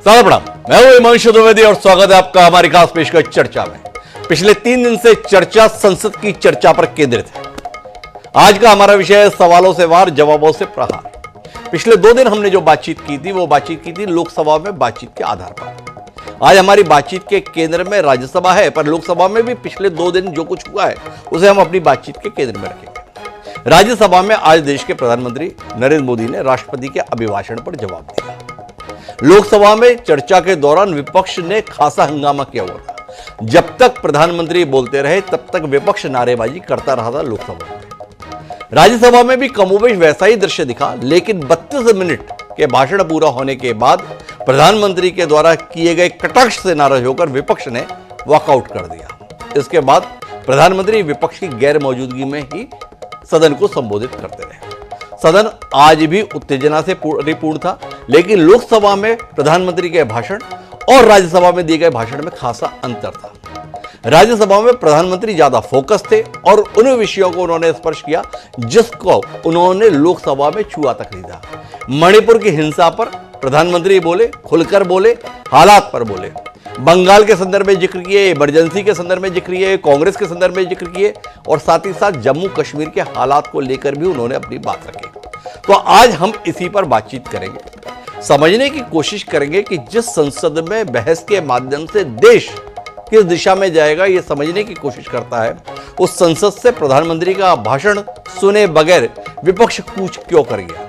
प्रणाम, मैं हूं हिमांशु द्विवेदी और स्वागत है आपका हमारी खास पेशकश चर्चा में। पिछले 3 दिन से चर्चा संसद की चर्चा पर केंद्रित है। आज का हमारा विषय है सवालों से वार, जवाबों से प्रहार। पिछले 2 दिन हमने जो बातचीत की थी वो बातचीत की थी लोकसभा में बातचीत के आधार पर। आज हमारी बातचीत के केंद्र में राज्यसभा है, पर लोकसभा में भी पिछले 2 दिन जो कुछ हुआ है उसे हम अपनी बातचीत के केंद्र में रखेंगे। राज्यसभा में आज देश के प्रधानमंत्री नरेंद्र मोदी ने राष्ट्रपति के अभिभाषण पर जवाब दिया। लोकसभा में चर्चा के दौरान विपक्ष ने खासा हंगामा किया हुआ था। जब तक प्रधानमंत्री बोलते रहे तब तक विपक्ष नारेबाजी करता रहा था लोकसभा में। राज्यसभा में भी कमोबेश वैसा ही दृश्य दिखा, लेकिन 32 मिनट के भाषण पूरा होने के बाद प्रधानमंत्री के द्वारा किए गए कटाक्ष से नाराज होकर विपक्ष ने वॉकआउट कर दिया। इसके बाद प्रधानमंत्री विपक्ष की गैर मौजूदगी में ही सदन को संबोधित करते रहे। सदन आज भी उत्तेजना से परिपूर्ण था, लेकिन लोकसभा में प्रधानमंत्री के भाषण और राज्यसभा में दिए गए भाषण में खासा अंतर था। राज्यसभा में प्रधानमंत्री ज्यादा फोकस थे और उन विषयों को उन्होंने स्पर्श किया जिसको उन्होंने लोकसभा में छुआ तक नहीं था। मणिपुर की हिंसा पर प्रधानमंत्री बोले, खुलकर बोले, हालात पर बोले। बंगाल के संदर्भ में जिक्र किए, इमरजेंसी के संदर्भ में जिक्र किए, कांग्रेस के संदर्भ में जिक्र किए और साथ ही साथ जम्मू कश्मीर के हालात को लेकर भी उन्होंने अपनी बात रखी। तो आज हम इसी पर बातचीत करेंगे, समझने की कोशिश करेंगे कि जिस संसद में बहस के माध्यम से देश किस दिशा में जाएगा ये समझने की कोशिश करता है, उस संसद से प्रधानमंत्री का भाषण सुने बगैर विपक्ष कूच क्यों कर गया।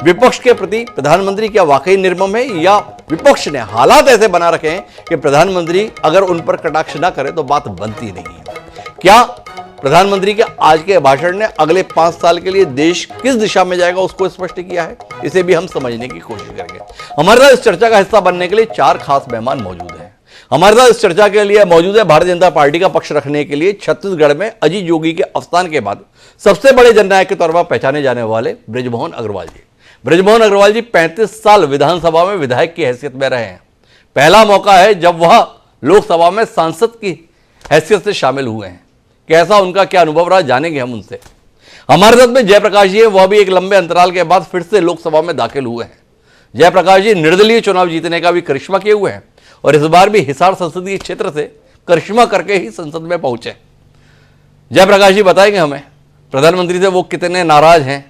विपक्ष के प्रति प्रधानमंत्री क्या वाकई निर्मम है, या विपक्ष ने हालात ऐसे बना रखे हैं कि प्रधानमंत्री अगर उन पर कटाक्ष ना करे तो बात बनती नहीं है। क्या प्रधानमंत्री के आज के भाषण ने अगले 5 साल के लिए देश किस दिशा में जाएगा उसको स्पष्ट किया है, इसे भी हम समझने की कोशिश करेंगे। हमारे साथ इस चर्चा का हिस्सा बनने के लिए 4 खास मेहमान मौजूद हैं। हमारे साथ इस चर्चा के लिए मौजूद है भारतीय जनता पार्टी का पक्ष रखने के लिए छत्तीसगढ़ में अजीत जोगी के अवसान के बाद सबसे बड़े जननायक के तौर पर पहचाने जाने वाले बृजमोहन अग्रवाल जी। बृजमोहन अग्रवाल जी 35 साल विधानसभा में विधायक की हैसियत में रहे हैं। पहला मौका है जब वह लोकसभा में सांसद की हैसियत से शामिल हुए हैं। कैसा उनका क्या अनुभव रहा, जानेंगे हम उनसे। हमारे साथ में जयप्रकाश जी है, वह भी एक लंबे अंतराल के बाद फिर से लोकसभा में दाखिल हुए हैं। जयप्रकाश जी निर्दलीय चुनाव जीतने का भी करिश्मा किए हुए हैं और इस बार भी हिसार संसदीय क्षेत्र से करिश्मा करके ही संसद में पहुंचे। जयप्रकाश जी बताएंगे हमें प्रधानमंत्री से वो कितने नाराज हैं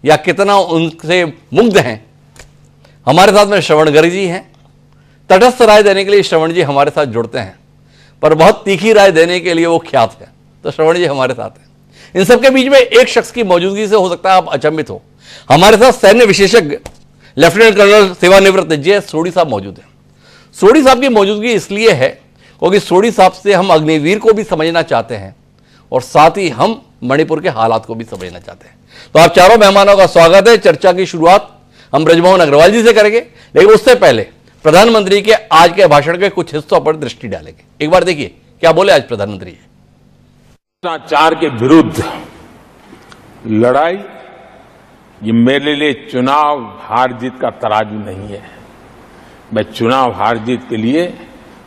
या कितना उनसे मुग्ध हैं। हमारे साथ में श्रवण गर्ग जी हैं। तटस्थ राय देने के लिए श्रवण जी हमारे साथ जुड़ते हैं, पर बहुत तीखी राय देने के लिए वो ख्यात है, तो श्रवण जी हमारे साथ हैं। इन सबके बीच में एक शख्स की मौजूदगी से हो सकता है आप अचंभित हो। हमारे साथ सैन्य विशेषज्ञ लेफ्टिनेंट कर्नल सेवानिवृत्त जे सोढ़ी साहब मौजूद हैं। सोढ़ी साहब की मौजूदगी इसलिए है क्योंकि सोढ़ी साहब से हम अग्निवीर को भी समझना चाहते हैं और साथ ही हम मणिपुर के हालात को भी समझना चाहते हैं। तो आप चारों मेहमानों का स्वागत है। चर्चा की शुरुआत हम बृजमोहन अग्रवाल जी से करेंगे, लेकिन उससे पहले प्रधानमंत्री के आज के भाषण के कुछ हिस्सों पर दृष्टि डालेंगे। एक बार देखिए क्या बोले आज प्रधानमंत्री। भ्रष्टाचार के विरुद्ध लड़ाई ये मेरे लिए चुनाव हार जीत का तराजू नहीं है। मैं चुनाव हार जीत के लिए,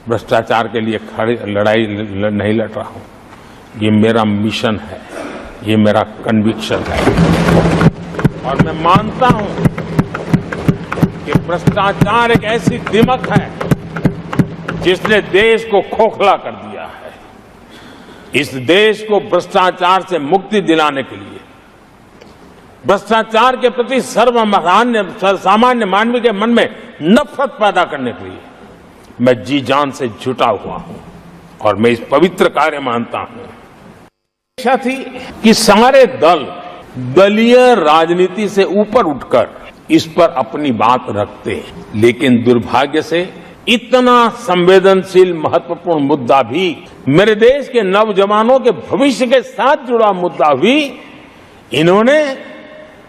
भ्रष्टाचार के लिए लड़ाई नहीं लड़ रहा हूं। ये मेरा मिशन है, ये मेरा कन्विक्शन है और मैं मानता हूं कि भ्रष्टाचार एक ऐसी दिमक है जिसने देश को खोखला कर दिया है। इस देश को भ्रष्टाचार से मुक्ति दिलाने के लिए, भ्रष्टाचार के प्रति सामान्य मानव के मन में नफरत पैदा करने के लिए मैं जी जान से जुटा हुआ हूं और मैं इस पवित्र कार्य मानता हूं। इच्छा थी कि सारे दल दलीय राजनीति से ऊपर उठकर इस पर अपनी बात रखते हैं, लेकिन दुर्भाग्य से इतना संवेदनशील महत्वपूर्ण मुद्दा भी, मेरे देश के नौजवानों के भविष्य के साथ जुड़ा मुद्दा भी इन्होंने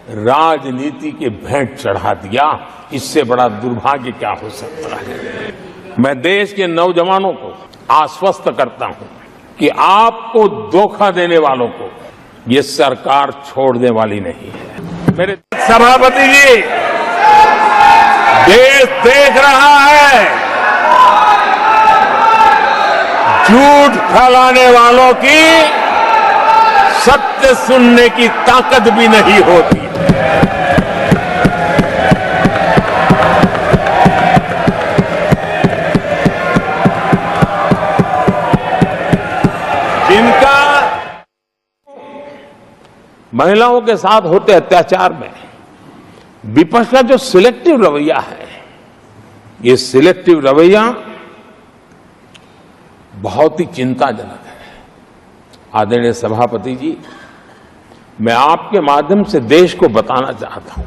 राजनीति के भेंट चढ़ा दिया। इससे बड़ा दुर्भाग्य क्या हो सकता है। मैं देश के नौजवानों को आश्वस्त करता हूं कि आपको धोखा देने वालों को ये सरकार छोड़ने वाली नहीं है। मेरे सभापति जी, देश देख रहा है, झूठ फैलाने वालों की सत्य सुनने की ताकत भी नहीं होती। Thank you. महिलाओं के साथ होते अत्याचार में विपक्ष का जो सिलेक्टिव रवैया है, ये सिलेक्टिव रवैया बहुत ही चिंताजनक है। आदरणीय सभापति जी, मैं आपके माध्यम से देश को बताना चाहता हूं,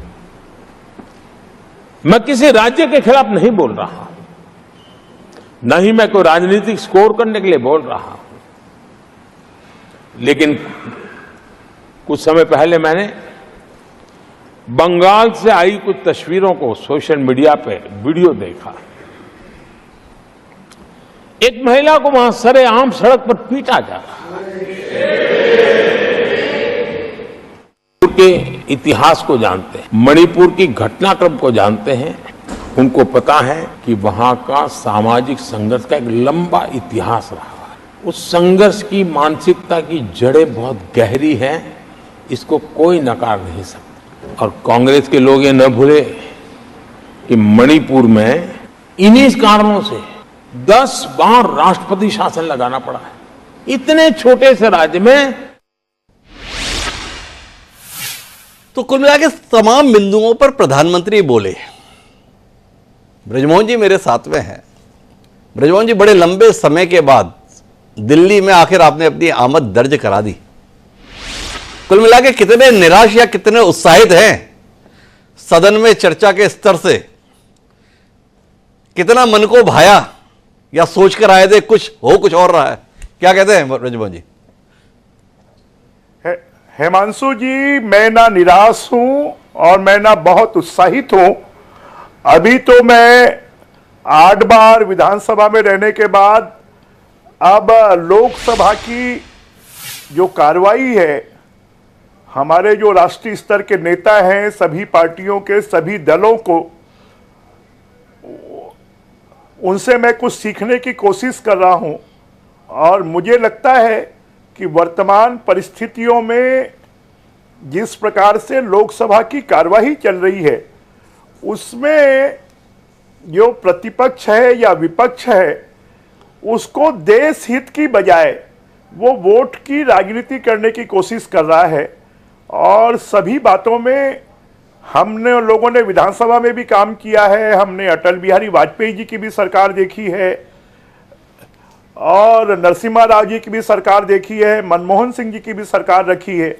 मैं किसी राज्य के खिलाफ नहीं बोल रहा हूं, न ही मैं कोई राजनीतिक स्कोर करने के लिए बोल रहा हूं, लेकिन कुछ समय पहले मैंने बंगाल से आई कुछ तस्वीरों को सोशल मीडिया पे वीडियो देखा। एक महिला को वहां सरेआम सड़क पर पीटा जा रहा है। के इतिहास को जानते हैं, मणिपुर की घटनाक्रम को जानते हैं, उनको पता है कि वहां का सामाजिक संघर्ष का एक लंबा इतिहास रहा है। उस संघर्ष की मानसिकता की जड़ें बहुत गहरी हैं, इसको कोई नकार नहीं सकता। और कांग्रेस के लोग ये न भूले कि मणिपुर में इन्हीं कारणों से 10 बार राष्ट्रपति शासन लगाना पड़ा है, इतने छोटे से राज्य में। तो कुल मिला के तमाम बिंदुओं पर प्रधानमंत्री बोले। ब्रजमोहन जी मेरे साथ में हैं। ब्रजमोहन जी, बड़े लंबे समय के बाद दिल्ली में आखिर आपने अपनी आमद दर्ज करा दी। कुल मिला के कितने निराश या कितने उत्साहित हैं सदन में चर्चा के स्तर से? कितना मन को भाया या सोच कर आए थे कुछ और रहा है? क्या कहते हैं ब्रजमोहन जी? हेमांशु जी, मैं ना निराश हूं और मैं ना बहुत उत्साहित हूं। अभी तो मैं 8 बार विधानसभा में रहने के बाद अब लोकसभा की जो कार्रवाई है, हमारे जो राष्ट्रीय स्तर के नेता हैं, सभी पार्टियों के सभी दलों को, उनसे मैं कुछ सीखने की कोशिश कर रहा हूं। और मुझे लगता है कि वर्तमान परिस्थितियों में जिस प्रकार से लोकसभा की कार्यवाही चल रही है, उसमें जो प्रतिपक्ष है या विपक्ष है, उसको देश हित की बजाय वो वोट की राजनीति करने की कोशिश कर रहा है। और सभी बातों में हमने लोगों ने विधानसभा में भी काम किया है, हमने अटल बिहारी वाजपेयी जी की भी सरकार देखी है और नरसिम्हा राव जी की भी सरकार देखी है, मनमोहन सिंह जी की भी सरकार रखी है।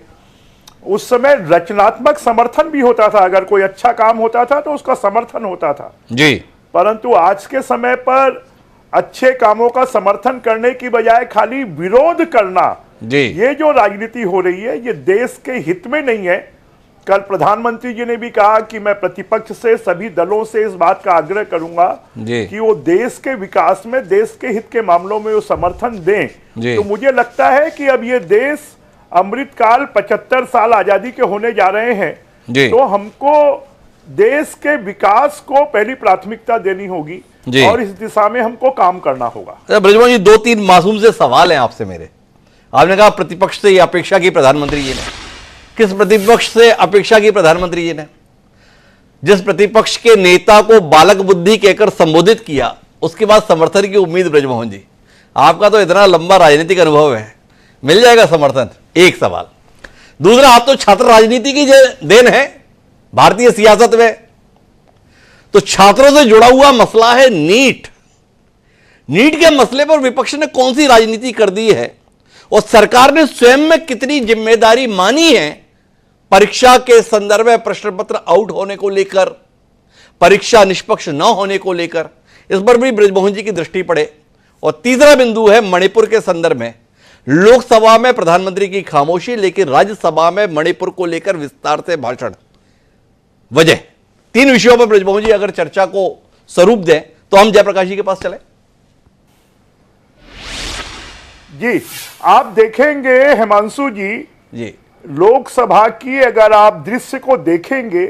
उस समय रचनात्मक समर्थन भी होता था, अगर कोई अच्छा काम होता था तो उसका समर्थन होता था जी। परंतु आज के समय पर अच्छे कामों का समर्थन करने की बजाय खाली विरोध करना जी, ये जो राजनीति हो रही है, ये देश के हित में नहीं है। कल प्रधानमंत्री जी ने भी कहा कि मैं प्रतिपक्ष से, सभी दलों से इस बात का आग्रह करूंगा कि वो देश के विकास में, देश के हित के मामलों में वो समर्थन दें। तो मुझे लगता है कि अब ये देश अमृतकाल 75 साल आजादी के होने जा रहे हैं, तो हमको देश के विकास को पहली प्राथमिकता देनी होगी और इस दिशा में हमको काम करना होगा। ब्रजमोहन जी, 2-3 मासूम से सवाल हैं आपसे मेरे। आपने कहा प्रतिपक्ष से ये अपेक्षा की प्रधानमंत्री जी ने। किस प्रतिपक्ष से अपेक्षा की प्रधानमंत्री जी ने? जिस प्रतिपक्ष के नेता को बालक बुद्धि कहकर संबोधित किया, उसके बाद समर्थन की उम्मीद। ब्रजमोहन जी, आपका तो इतना लंबा राजनीतिक अनुभव है, मिल जाएगा समर्थन? एक सवाल। दूसरा, आप तो छात्र राजनीति की देन है भारतीय सियासत में, तो छात्रों से जुड़ा हुआ मसला है नीट। नीट के मसले पर विपक्ष ने कौन सी राजनीति कर दी है और सरकार ने स्वयं में कितनी जिम्मेदारी मानी है परीक्षा के संदर्भ में, प्रश्न पत्र आउट होने को लेकर, परीक्षा निष्पक्ष न होने को लेकर, इस पर भी ब्रजमोहन जी की दृष्टि पड़े। और तीसरा बिंदु है मणिपुर के संदर्भ में। लोकसभा में प्रधानमंत्री की खामोशी, लेकिन राज्यसभा में मणिपुर को लेकर विस्तार से भाषण। वजह 3 विषयों पर ब्रजमोहन जी अगर चर्चा को स्वरूप दें तो हम जयप्रकाश जी के पास चले। जी, आप देखेंगे हिमांशु जी, लोकसभा की अगर आप दृश्य को देखेंगे,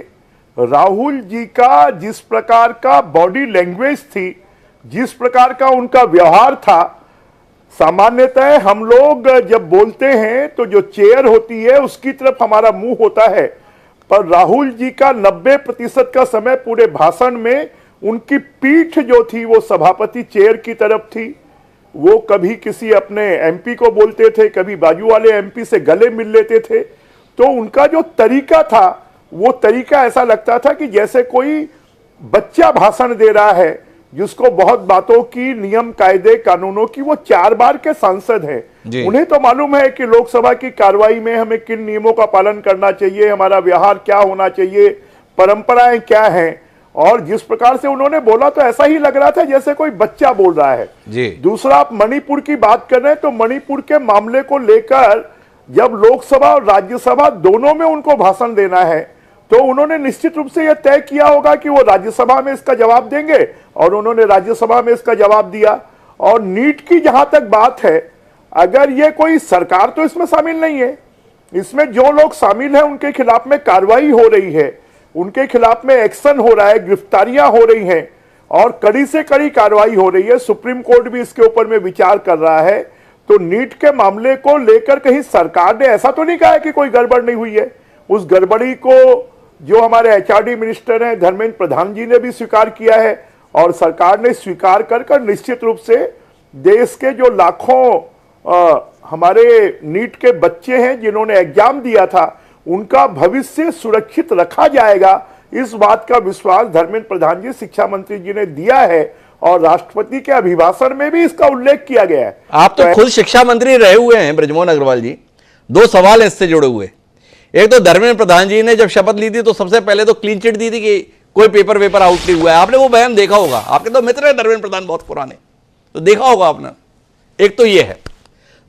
राहुल जी का जिस प्रकार का बॉडी लैंग्वेज थी, जिस प्रकार का उनका व्यवहार था, सामान्यतः हम लोग जब बोलते हैं तो जो चेयर होती है उसकी तरफ हमारा मुंह होता है, पर राहुल जी का 90% का समय पूरे भाषण में उनकी पीठ जो थी वो सभापति चेयर की तरफ थी। वो कभी किसी अपने एमपी को बोलते थे, कभी बाजू वाले एमपी से गले मिल लेते थे। तो उनका जो तरीका था वो तरीका ऐसा लगता था कि जैसे कोई बच्चा भाषण दे रहा है जिसको बहुत बातों की, नियम कायदे कानूनों की, वो 4 बार के सांसद हैं, उन्हें तो मालूम है कि लोकसभा की कार्रवाई में हमें किन नियमों का पालन करना चाहिए, हमारा व्यवहार क्या होना चाहिए, परंपराएं क्या हैं। और जिस प्रकार से उन्होंने बोला तो ऐसा ही लग रहा था जैसे कोई बच्चा बोल रहा है जी। दूसरा, आप मणिपुर की बात कर रहे हैं तो मणिपुर के मामले को लेकर जब लोकसभा और राज्यसभा दोनों में उनको भाषण देना है तो उन्होंने निश्चित रूप से यह तय किया होगा कि वो राज्यसभा में इसका जवाब देंगे, और उन्होंने राज्यसभा में इसका जवाब दिया। और नीट की जहां तक बात है, अगर ये कोई सरकार तो इसमें शामिल नहीं है, इसमें जो लोग शामिल हैं उनके खिलाफ में कार्रवाई हो रही है, उनके खिलाफ में एक्शन हो रहा है, गिरफ्तारियां हो रही हैं और कड़ी से कड़ी कार्रवाई हो रही है। सुप्रीम कोर्ट भी इसके ऊपर में विचार कर रहा है। तो नीट के मामले को लेकर कहीं सरकार ने ऐसा तो नहीं कहा है कि कोई गड़बड़ नहीं हुई है। उस गड़बड़ी को जो हमारे एचआरडी मिनिस्टर हैं धर्मेंद्र प्रधान जी ने भी स्वीकार किया है, और सरकार ने स्वीकार कर निश्चित रूप से देश के जो लाखों हमारे नीट के बच्चे हैं जिन्होंने एग्जाम दिया था, उनका भविष्य सुरक्षित रखा जाएगा, इस बात का विश्वास धर्मेंद्र प्रधान जी, शिक्षा मंत्री जी ने दिया है। और राष्ट्रपति के अभिभाषण में भी इसका उल्लेख किया गया है। आप तो खुद शिक्षा मंत्री रहे हुए हैं बृजमोहन अग्रवाल जी, 2 सवाल हैं इससे जुड़े हुए। एक तो धर्मेंद्र प्रधान जी ने जब शपथ ली थी तो सबसे पहले तो क्लीन चिट दी थी कि कोई पेपर आउट नहीं हुआ है। आपने वो बयान देखा होगा, आपके तो मित्र है धर्मेंद्र प्रधान बहुत पुराने, तो देखा होगा आपने। एक तो ये है।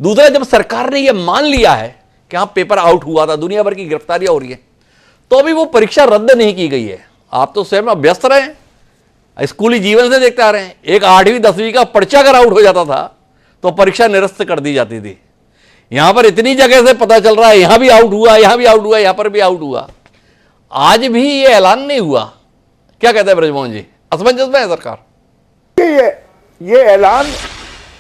दूसरा, जब सरकार ने यह मान लिया है कि हाँ पेपर आउट हुआ था, दुनिया भर की गिरफ्तारियां हो रही है, तो अभी वो परीक्षा रद्द नहीं की गई है। आप तो स्वयं अभ्यस्त रहे हैं, स्कूली जीवन से देखते आ रहे हैं। एक 8वीं 10वीं का पर्चा अगर आउट हो जाता था तो परीक्षा निरस्त कर दी जाती थी। यहां पर इतनी जगह से पता चल रहा है यहां भी आउट हुआ, यहां भी आउट हुआ, यहां पर भी आउट हुआ, आज भी ये ऐलान नहीं हुआ। क्या कहते हैं ब्रजमोहन जी, असमंजस में है सरकार? ये ऐलान,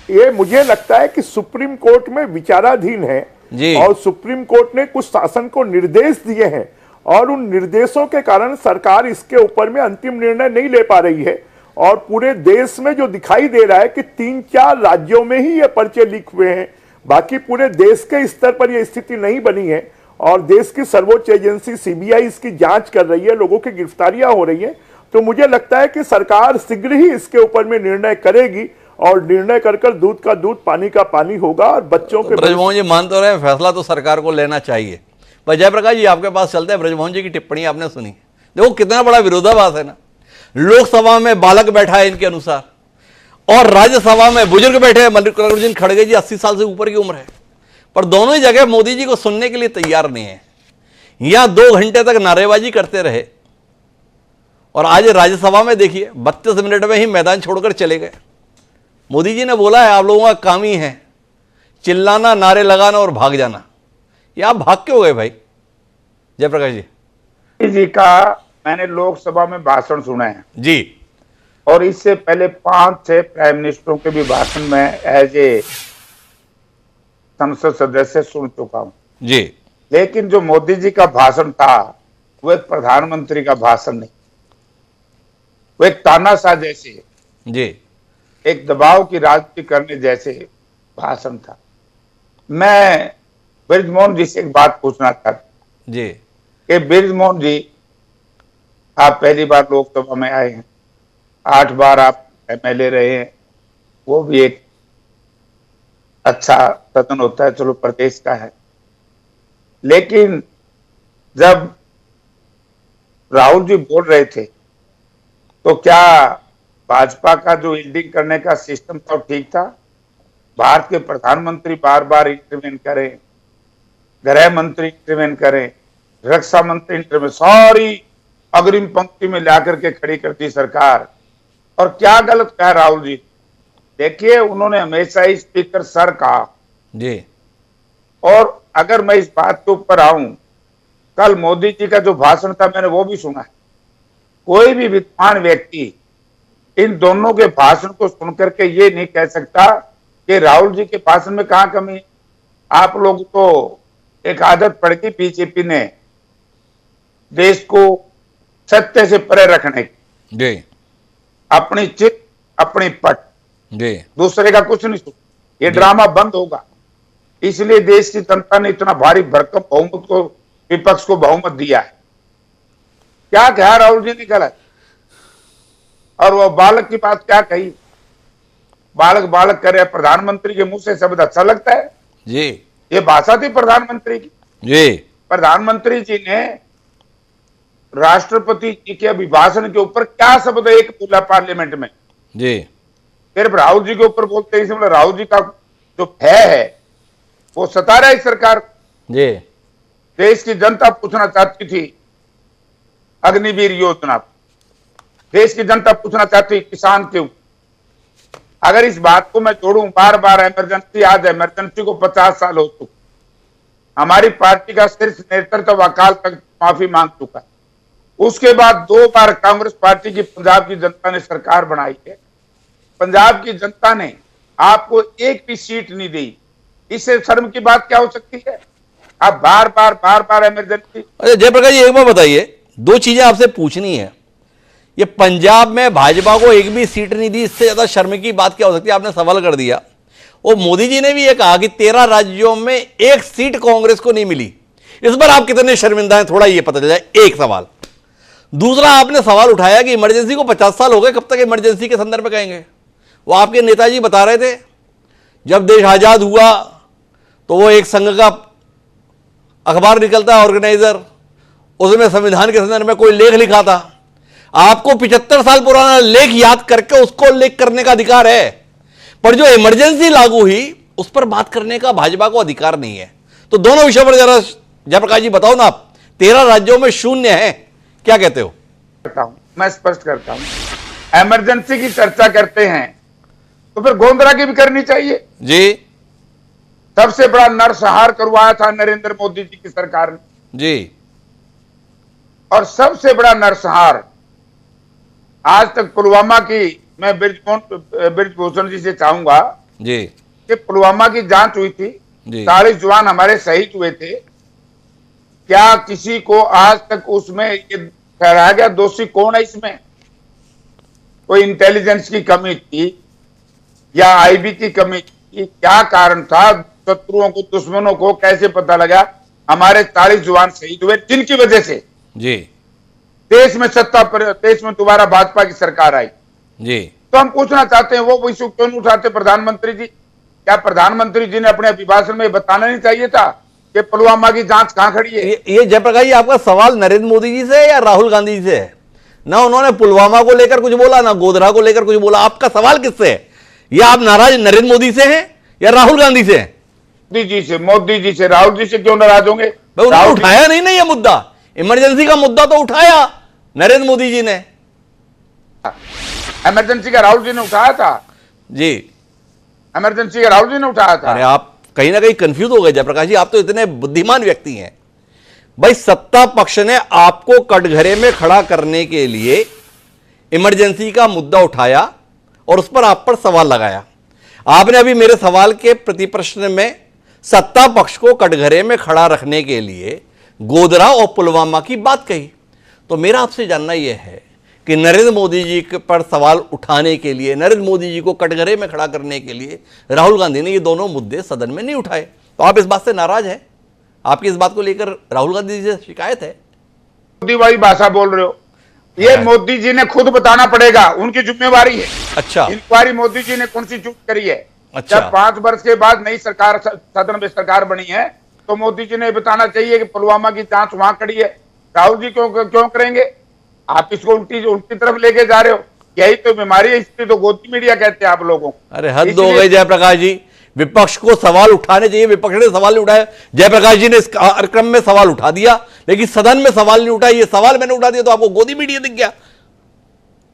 ये मुझे लगता है कि सुप्रीम कोर्ट में विचाराधीन है जी। और सुप्रीम कोर्ट ने कुछ शासन को निर्देश दिए हैं और उन निर्देशों के कारण सरकार इसके ऊपर में अंतिम निर्णय नहीं ले पा रही है। और पूरे देश में जो दिखाई दे रहा है कि 3-4 राज्यों में ही ये पर्चे लीक हुए हैं, बाकी पूरे देश के स्तर पर यह स्थिति नहीं बनी है। और देश की सर्वोच्च एजेंसी सीबीआई इसकी जांच कर रही है, लोगों की गिरफ्तारियां हो रही हैं। तो मुझे लगता है कि सरकार शीघ्र ही इसके ऊपर में निर्णय करेगी और निर्णय कर दूध का दूध, पानी का पानी होगा। और बच्चों के ब्रजमोहन जी मान तो रहे फैसला तो सरकार को लेना चाहिए। पर जयप्रकाश जी आपके पास चलते हैं, ब्रजमोहन जी की टिप्पणी आपने सुनी, देखो कितना बड़ा विरोधाभास है ना। लोकसभा में बालक बैठा है इनके अनुसार, और राज्यसभा में बुजुर्ग बैठे हैं। मल्लिकार्जुन खड़गे जी 80 साल से ऊपर की उम्र है, पर दोनों ही जगह मोदी जी को सुनने के लिए तैयार नहीं है। यहां 2 घंटे तक नारेबाजी करते रहे, और आज राज्यसभा में देखिए 32 मिनट में ही मैदान छोड़कर चले गए। मोदी जी ने बोला है आप लोगों का काम ही है चिल्लाना, नारे लगाना और भाग जाना। ये आप भाग क्यों गए भाई? जयप्रकाश जी का मैंने लोकसभा में भाषण सुना है जी, और इससे पहले 5-6 प्राइम मिनिस्टरों के भी भाषण में एज ए संसद सदस्य सुन चुका हूं जी। लेकिन जो मोदी जी का भाषण था वो एक प्रधानमंत्री का भाषण नहीं, वो एक तानाशाह जैसे जी, एक दबाव की राजनीति करने जैसे भाषण था। मैं बृजमोहन जी से एक बात पूछना चाहता जी कि बृजमोहन जी, आप पहली बार लोकसभा में आए हैं, 8 बार आप एमएलए रहे हैं, वो भी एक अच्छा सदन होता है, चलो प्रदेश का है। लेकिन जब राहुल जी बोल रहे थे तो क्या भाजपा का जो यील्डिंग करने का सिस्टम था ठीक था? भारत के प्रधानमंत्री बार बार इंटरवेन करें, गृह मंत्री इंटरवेन करें, रक्षा मंत्री इंटरवेन, सारी अग्रिम पंक्ति में लाकर के खड़ी कर दी सरकार। और क्या गलत कहा राहुल जी? देखिए, उन्होंने हमेशा ही स्पीकर सर कहा जी। और अगर मैं इस बात के ऊपर आऊं, कल मोदी जी का जो भाषण था मैंने वो भी सुना है। कोई भी विद्वान व्यक्ति इन दोनों के भाषण को सुनकर के ये नहीं कह सकता कि राहुल जी के भाषण में कहां कमी। आप लोग तो एक आदत पड़ गई बीजेपी ने देश को सत्य से परे रखने की, जी, अपनी चित अपनी पट, जी, दूसरे का कुछ नहीं सुन। ये ड्रामा बंद होगा, इसलिए देश की जनता ने इतना भारी भरकम बहुमत को विपक्ष को बहुमत दिया है। क्या कहा राहुल जी ने गलत? और वो बालक की बात क्या कही? बालक बालक करे, प्रधानमंत्री के मुंह से शब्द अच्छा लगता है जी? ये भाषा थी प्रधानमंत्री की। जी, प्रधानमंत्री जी ने राष्ट्रपति जी के अभिभाषण के ऊपर क्या शब्द एक बोला पार्लियामेंट में, जी, फिर राहुल जी के ऊपर बोलते हैं। मतलब राहुल जी का जो भय है वो सता रहा है सरकार। जी, देश की जनता पूछना चाहती थी अग्निवीर योजना, देश की जनता पूछना चाहती किसान क्यों। अगर इस बात को मैं जोड़ूं, बार बार इमरजेंसी, आज इमरजेंसी को 50 साल हो चुके, हमारी पार्टी का शीर्ष नेतृत्व अकाल तख्त माफी मांग चुका है। उसके बाद 2 बार कांग्रेस पार्टी की पंजाब की जनता ने सरकार बनाई है। पंजाब की जनता ने आपको एक भी सीट नहीं दी, इससे शर्म की बात क्या हो सकती है? आप बार बार इमरजेंसी। अच्छा जयप्रकाश जी, एक बार बताइए, 2 चीजें आपसे पूछनी है। ये पंजाब में भाजपा को एक भी सीट नहीं दी, इससे ज्यादा शर्म की बात क्या हो सकती है? आपने सवाल कर दिया। और मोदी जी ने भी ये कहा कि 13 राज्यों में 1 सीट कांग्रेस को नहीं मिली। इस पर आप कितने शर्मिंदा हैं, थोड़ा ये पता चल जाए। एक सवाल। दूसरा, आपने सवाल उठाया कि इमरजेंसी को 50 साल हो गए, कब तक इमरजेंसी के संदर्भ में कहेंगे? वो आपके नेताजी बता रहे थे, जब देश आजाद हुआ तो वो एक संघ का अखबार निकलता है ऑर्गेनाइजर, उसमें संविधान के संदर्भ में कोई लेख लिखा था। आपको 75 साल पुराना लेख याद करके उसको लेख करने का अधिकार है, पर जो इमरजेंसी लागू हुई उस पर बात करने का भाजपा को अधिकार नहीं है। तो दोनों विषयों पर जरा जयप्रकाश जी बताओ ना। आप 13 राज्यों में 0 है, क्या कहते हो? मैं स्पष्ट करता हूं, इमरजेंसी की चर्चा करते हैं तो फिर गोंधरा की भी करनी चाहिए जी। सबसे बड़ा नरसंहार करवाया था नरेंद्र मोदी जी की सरकार ने जी। और सबसे बड़ा नरसंहार आज तक पुलवामा की, मैं ब्रिजभूषण जी से चाहूंगा जी कि पुलवामा की जांच हुई थी, जी 40 जवान हमारे शहीद हुए थे। क्या किसी को आज तक उसमें ये ठहराया गया दोषी कौन है? इसमें कोई इंटेलिजेंस की कमी थी या आईबी की कमी थी? क्या कारण था? शत्रुओं को, दुश्मनों को कैसे पता लगा? हमारे 40 जवान शहीद हुए जिनकी वजह से जी देश में देश में दोबारा भाजपा की सरकार आई। जी। तो हम पूछना चाहते हैं, वो इशू क्यों नहीं उठाते प्रधानमंत्री जी? क्या प्रधानमंत्री जी ने अपने अभिभाषण में बताना नहीं चाहिए था कि पुलवामा की जांच कहां खड़ी है? ये जयप्रकाश जी, आपका सवाल नरेंद्र मोदी जी से है या राहुल गांधी जी से है? ना उन्होंने पुलवामा को लेकर कुछ बोला, ना गोधरा को लेकर कुछ बोला। आपका सवाल किससे है? या आप नाराज नरेंद्र मोदी से हैं या राहुल गांधी से हैं? मोदी जी से। राहुल जी से क्यों नाराज होंगे? उन्होंने उठाया नहीं ना ये मुद्दा। इमरजेंसी का मुद्दा तो उठाया नरेंद्र मोदी जी ने। इमरजेंसी का राहुल जी ने उठाया था जी। इमरजेंसी का राहुल जी ने उठाया था। अरे आप कहीं ना कहीं कंफ्यूज हो गए जयप्रकाश जी, आप तो इतने बुद्धिमान व्यक्ति हैं। भाई, सत्ता पक्ष ने आपको कटघरे में खड़ा करने के लिए इमरजेंसी का मुद्दा उठाया और उस पर आप पर सवाल लगाया। आपने अभी मेरे सवाल के प्रति प्रश्न में सत्ता पक्ष को कटघरे में खड़ा रखने के लिए गोधरा और पुलवामा की बात कही। तो मेरा आपसे जानना यह है कि नरेंद्र मोदी जी पर सवाल उठाने के लिए, नरेंद्र मोदी जी को कटघरे में खड़ा करने के लिए राहुल गांधी ने ये दोनों मुद्दे सदन में नहीं उठाए। तो आप इस बात से नाराज हैं? आपकी इस बात को लेकर राहुल गांधी जी से शिकायत है? मोदी वाली भाषा बोल रहे हो, ये मोदी जी ने खुद बताना पड़ेगा, उनकी जिम्मेवारी है। अच्छा। इंक्वायरी मोदी जी ने कौन सी चूक करी है? अच्छा। जब 5 वर्ष के बाद नई सरकार, सदन में सरकार बनी है, तो मोदी जी ने बताना चाहिए कि पुलवामा की जांच वहां खड़ी है। राहुल जी क्यों करेंगे? आप इसको उल्टी तरफ लेके जा रहे हो। यही तो बीमारी है, इसलिए तो गोदी मीडिया कहते हैं आप लोगों को। अरे हद हो गई जयप्रकाश जी, विपक्ष को सवाल उठाने चाहिए, विपक्ष ने सवाल नहीं उठाया। जयप्रकाश जी ने इस कार्यक्रम में सवाल उठा दिया, लेकिन सदन में सवाल नहीं उठाया। ये सवाल मैंने उठा दिया तो आपको गोदी मीडिया दिख गया।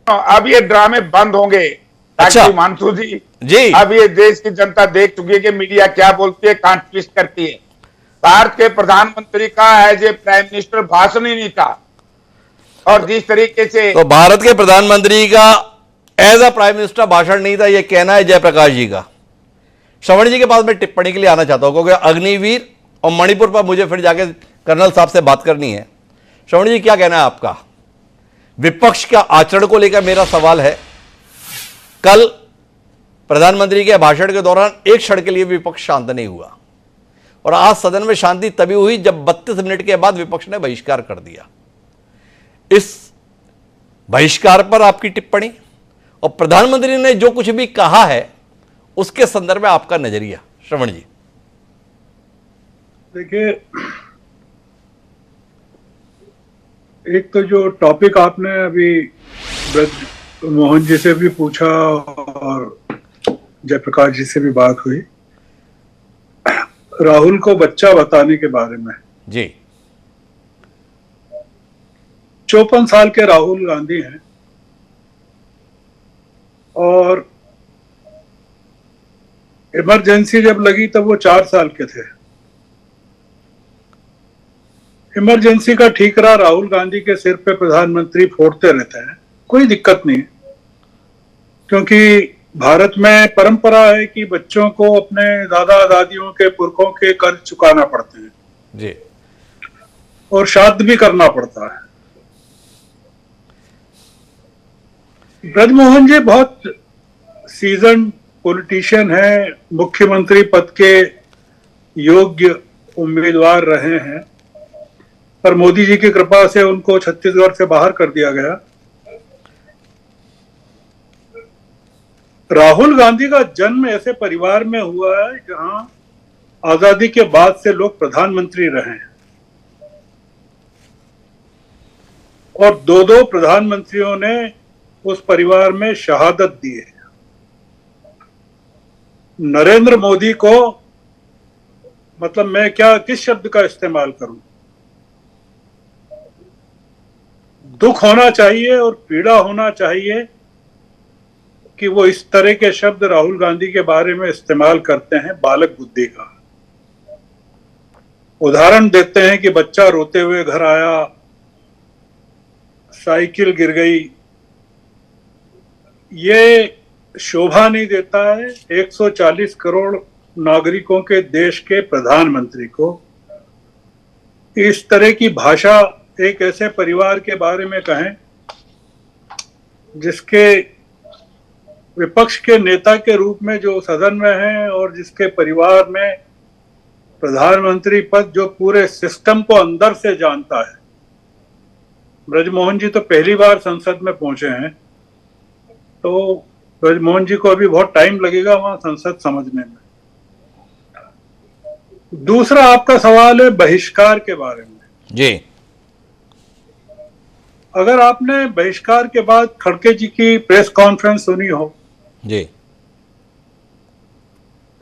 अब ये ड्रामे बंद होंगे। अच्छा मानसू जी, अब ये देश की जनता देख चुकी है कि मीडिया क्या बोलती है, कहां ट्विस्ट करती है। भारत के प्रधानमंत्री का एज ए प्राइम मिनिस्टर भाषण ही नहीं था, और जिस तरीके से तो भारत के प्रधानमंत्री का एज अ प्राइम मिनिस्टर भाषण नहीं था, यह कहना है जयप्रकाश जी का। श्रवण जी के पास मैं टिप्पणी के लिए आना चाहता हूं, क्योंकि अग्निवीर और मणिपुर पर मुझे फिर जाके कर्नल साहब से बात करनी है। श्रवण जी, क्या कहना है आपका? विपक्ष का आचरण को लेकर मेरा सवाल है, कल प्रधानमंत्री के भाषण के दौरान एक क्षण के लिए विपक्ष शांत नहीं हुआ। और आज सदन में शांति तभी हुई जब 32 मिनट के बाद विपक्ष ने बहिष्कार कर दिया। इस बहिष्कार पर आपकी टिप्पणी और प्रधानमंत्री ने जो कुछ भी कहा है उसके संदर्भ में आपका नजरिया, श्रवण जी। देखिए, एक तो जो टॉपिक आपने अभी ब्रज मोहन जी से भी पूछा और जयप्रकाश जी से भी बात हुई, राहुल को बच्चा बताने के बारे में जी। 54 साल के राहुल गांधी हैं और इमरजेंसी जब लगी तब वो 4 साल के थे। इमरजेंसी का ठीकरा राहुल गांधी के सिर पे प्रधानमंत्री फोड़ते रहते हैं, कोई दिक्कत नहीं, क्योंकि भारत में परंपरा है कि बच्चों को अपने दादा दादियों के पुरखों के कर्ज चुकाना पड़ते हैं जी, और श्राद्ध भी करना पड़ता है। ब्रजमोहन जी बहुत सीजन पॉलिटिशियन हैं, मुख्यमंत्री पद के योग्य उम्मीदवार रहे हैं, पर मोदी जी की कृपा से उनको छत्तीसगढ़ से बाहर कर दिया गया। राहुल गांधी का जन्म ऐसे परिवार में हुआ है जहां आजादी के बाद से लोग प्रधानमंत्री रहे हैं और 2 प्रधानमंत्रियों ने उस परिवार में शहादत दी है। नरेंद्र मोदी को, मतलब मैं क्या किस शब्द का इस्तेमाल करूं, दुख होना चाहिए और पीड़ा होना चाहिए कि वो इस तरह के शब्द राहुल गांधी के बारे में इस्तेमाल करते हैं, बालक बुद्धि का। उदाहरण देते हैं कि बच्चा रोते हुए घर आया, साइकिल गिर गई, ये शोभा नहीं देता है 140 करोड़ नागरिकों के देश के प्रधानमंत्री को। इस तरह की भाषा एक ऐसे परिवार के बारे में कहें जिसके विपक्ष के नेता के रूप में जो सदन में हैं और जिसके परिवार में प्रधानमंत्री पद जो पूरे सिस्टम को अंदर से जानता है। ब्रजमोहन जी तो पहली बार संसद में पहुंचे हैं, तो ब्रजमोहन जी को अभी बहुत टाइम लगेगा वहां संसद समझने में। दूसरा आपका सवाल है बहिष्कार के बारे में जी। अगर आपने बहिष्कार के बाद खड़गे जी की प्रेस कॉन्फ्रेंस सुनी हो जी,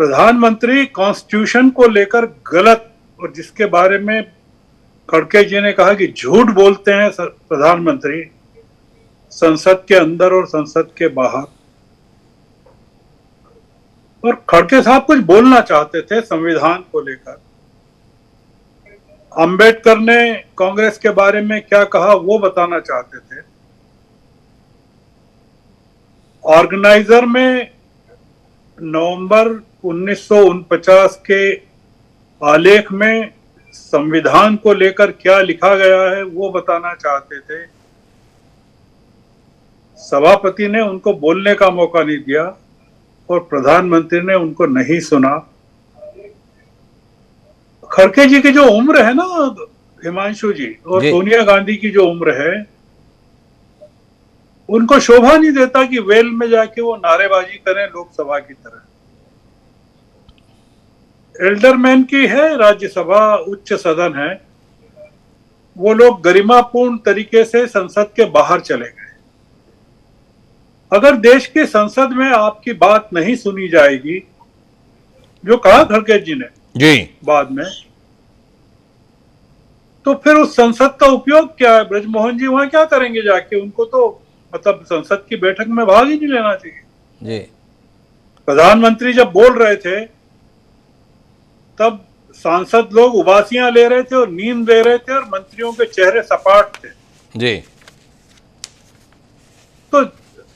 प्रधानमंत्री कॉन्स्टिट्यूशन को लेकर गलत, और जिसके बारे में खड़गे जी ने कहा कि झूठ बोलते हैं प्रधानमंत्री संसद के अंदर और संसद के बाहर, और खड़गे साहब कुछ बोलना चाहते थे संविधान को लेकर। अंबेडकर ने कांग्रेस के बारे में क्या कहा वो बताना चाहते थे। ऑर्गेनाइजर में नवंबर 1949 के आलेख में संविधान को लेकर क्या लिखा गया है वो बताना चाहते थे। सभापति ने उनको बोलने का मौका नहीं दिया और प्रधानमंत्री ने उनको नहीं सुना। खड़गे जी की जो उम्र है ना हिमांशु जी, और सोनिया गांधी की जो उम्र है, उनको शोभा नहीं देता कि वेल में जाके वो नारेबाजी करें लोकसभा की तरह। एल्डरमैन की है राज्यसभा, उच्च सदन है, वो लोग गरिमापूर्ण तरीके से संसद के बाहर चले गए। अगर देश के संसद में आपकी बात नहीं सुनी जाएगी, जो कहा खड़गे जी ने जी बाद में, तो फिर उस संसद का उपयोग क्या है? ब्रजमोहन जी वहां क्या करेंगे जाके? उनको तो मतलब संसद की बैठक में भाग ही नहीं लेना चाहिए जी। प्रधानमंत्री जब बोल रहे थे तब सांसद लोग उबासियां ले रहे थे और नींद ले रहे थे और मंत्रियों के चेहरे सपाट थे जी। तो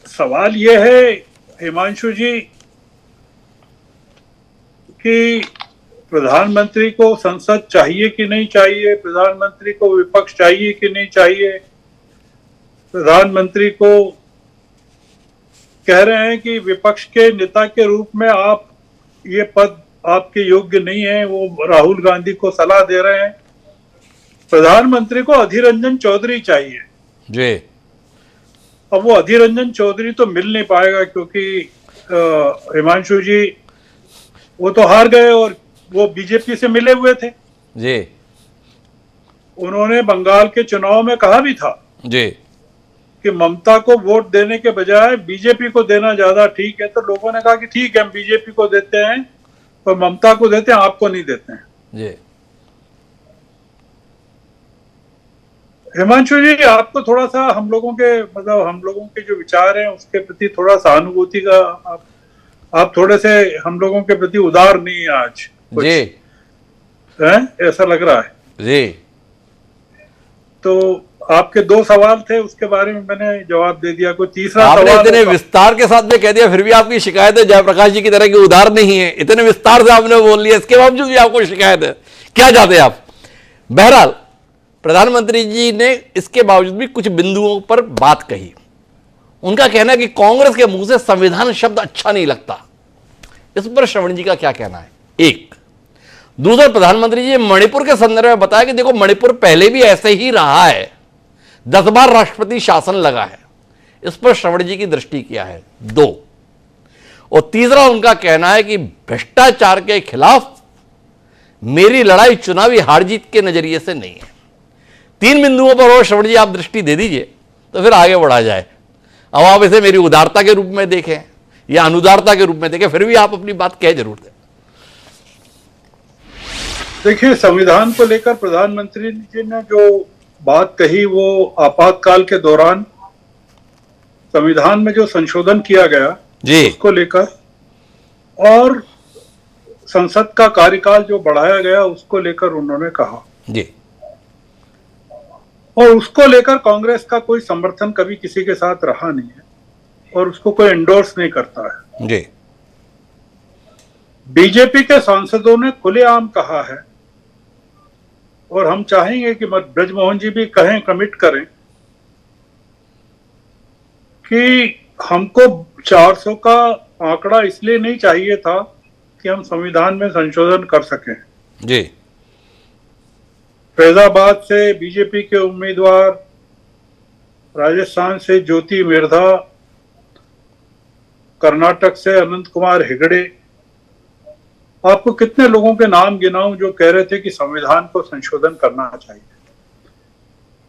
सवाल यह है हिमांशु जी कि प्रधानमंत्री को संसद चाहिए कि नहीं चाहिए, प्रधानमंत्री को विपक्ष चाहिए कि नहीं चाहिए। प्रधानमंत्री को कह रहे हैं कि विपक्ष के नेता के रूप में आप ये पद आपके योग्य नहीं है, वो राहुल गांधी को सलाह दे रहे हैं। प्रधानमंत्री को अधीर रंजन चौधरी चाहिए। जी। अब वो अधीर रंजन चौधरी तो मिल नहीं पाएगा, क्योंकि हिमांशु जी वो तो हार गए और वो बीजेपी से मिले हुए थे। जी। उन्होंने बंगाल के चुनाव में कहा भी था जी। कि ममता को वोट देने के बजाय बीजेपी को देना ज्यादा ठीक है। तो लोगों ने कहा कि ठीक है, हम बीजेपी को देते हैं और ममता को देते हैं, आपको नहीं देते हैं। जी। हिमांशु जी, आपको थोड़ा सा हम लोगों के जो विचार हैं उसके प्रति थोड़ा सहानुभूति का आप थोड़े से हम लोगों के प्रति उदार नहीं है आज कुछ, जी। ऐसा लग रहा है। जी। तो आपके 2 सवाल थे, उसके बारे में मैंने जवाब दे दिया। कोई तीसरा आपने सवाल इतने विस्तार के साथ में कह दिया, फिर भी आपकी शिकायत है जयप्रकाश जी की तरह की उदार नहीं है। इतने विस्तार से आपने बोल लिया, इसके बावजूद भी आपको शिकायत है। क्या चाहते हैं आप? बहरहाल प्रधानमंत्री जी ने इसके बावजूद भी कुछ बिंदुओं पर बात कही। उनका कहना है कि कांग्रेस के मुंह से संविधान शब्द अच्छा नहीं लगता। इस पर श्रवण जी का क्या कहना है? एक। दूसरा, प्रधानमंत्री जी ने मणिपुर के संदर्भ में बताया कि देखो, मणिपुर पहले भी ऐसे ही रहा है, 10 बार राष्ट्रपति शासन लगा है। इस पर श्रवण जी की दृष्टि क्या है? 2। और तीसरा, उनका कहना है कि भ्रष्टाचार के खिलाफ मेरी लड़ाई चुनावी हार जीत के नजरिए से नहीं है। 3 बिंदुओं पर और श्रवण जी आप दृष्टि दे दीजिए तो फिर आगे बढ़ा जाए। अब आप इसे मेरी उदारता के रूप में देखें या अनुदारता के रूप में देखें, फिर भी आप अपनी बात कह जरूर दें। देखिए, संविधान को लेकर प्रधानमंत्री जी ने जो बात कही वो आपातकाल के दौरान संविधान में जो संशोधन किया गया जी, उसको लेकर और संसद का कार्यकाल जो बढ़ाया गया उसको लेकर उन्होंने कहा जी, और उसको लेकर कांग्रेस का कोई समर्थन कभी किसी के साथ रहा नहीं है और उसको कोई एंडोर्स नहीं करता है। जी, बीजेपी के सांसदों ने खुलेआम कहा है और हम चाहेंगे कि ब्रजमोहन जी भी कहें, कमिट करें कि हमको 400 का आंकड़ा इसलिए नहीं चाहिए था कि हम संविधान में संशोधन कर सकें। जी, फैजाबाद से बीजेपी के उम्मीदवार, राजस्थान से ज्योति मिर्धा, कर्नाटक से अनंत कुमार हेगड़े, आपको कितने लोगों के नाम गिनाऊं जो कह रहे थे कि संविधान को संशोधन करना चाहिए।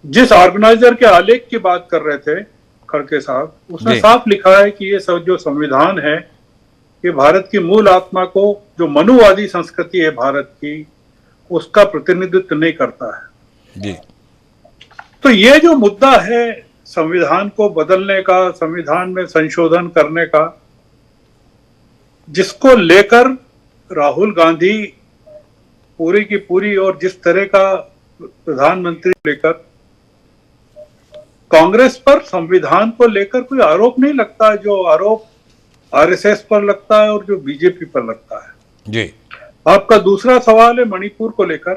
जिस ऑर्गेनाइजर के आलेख की बात कर रहे थे खड़के साहब, उसने साफ लिखा है कि ये सब जो संविधान है ये भारत की मूल आत्मा को, जो मनुवादी संस्कृति है भारत की, उसका प्रतिनिधित्व नहीं करता है। जी। तो ये जो मुद्दा है संविधान को बदलने का, संविधान में संशोधन करने का, जिसको लेकर राहुल गांधी पूरी की पूरी और जिस तरह का प्रधानमंत्री लेकर कांग्रेस पर संविधान को लेकर कोई आरोप नहीं लगता है, जो आरोप आरएसएस पर लगता है और जो बीजेपी पर लगता है। जी। आपका दूसरा सवाल है मणिपुर को लेकर।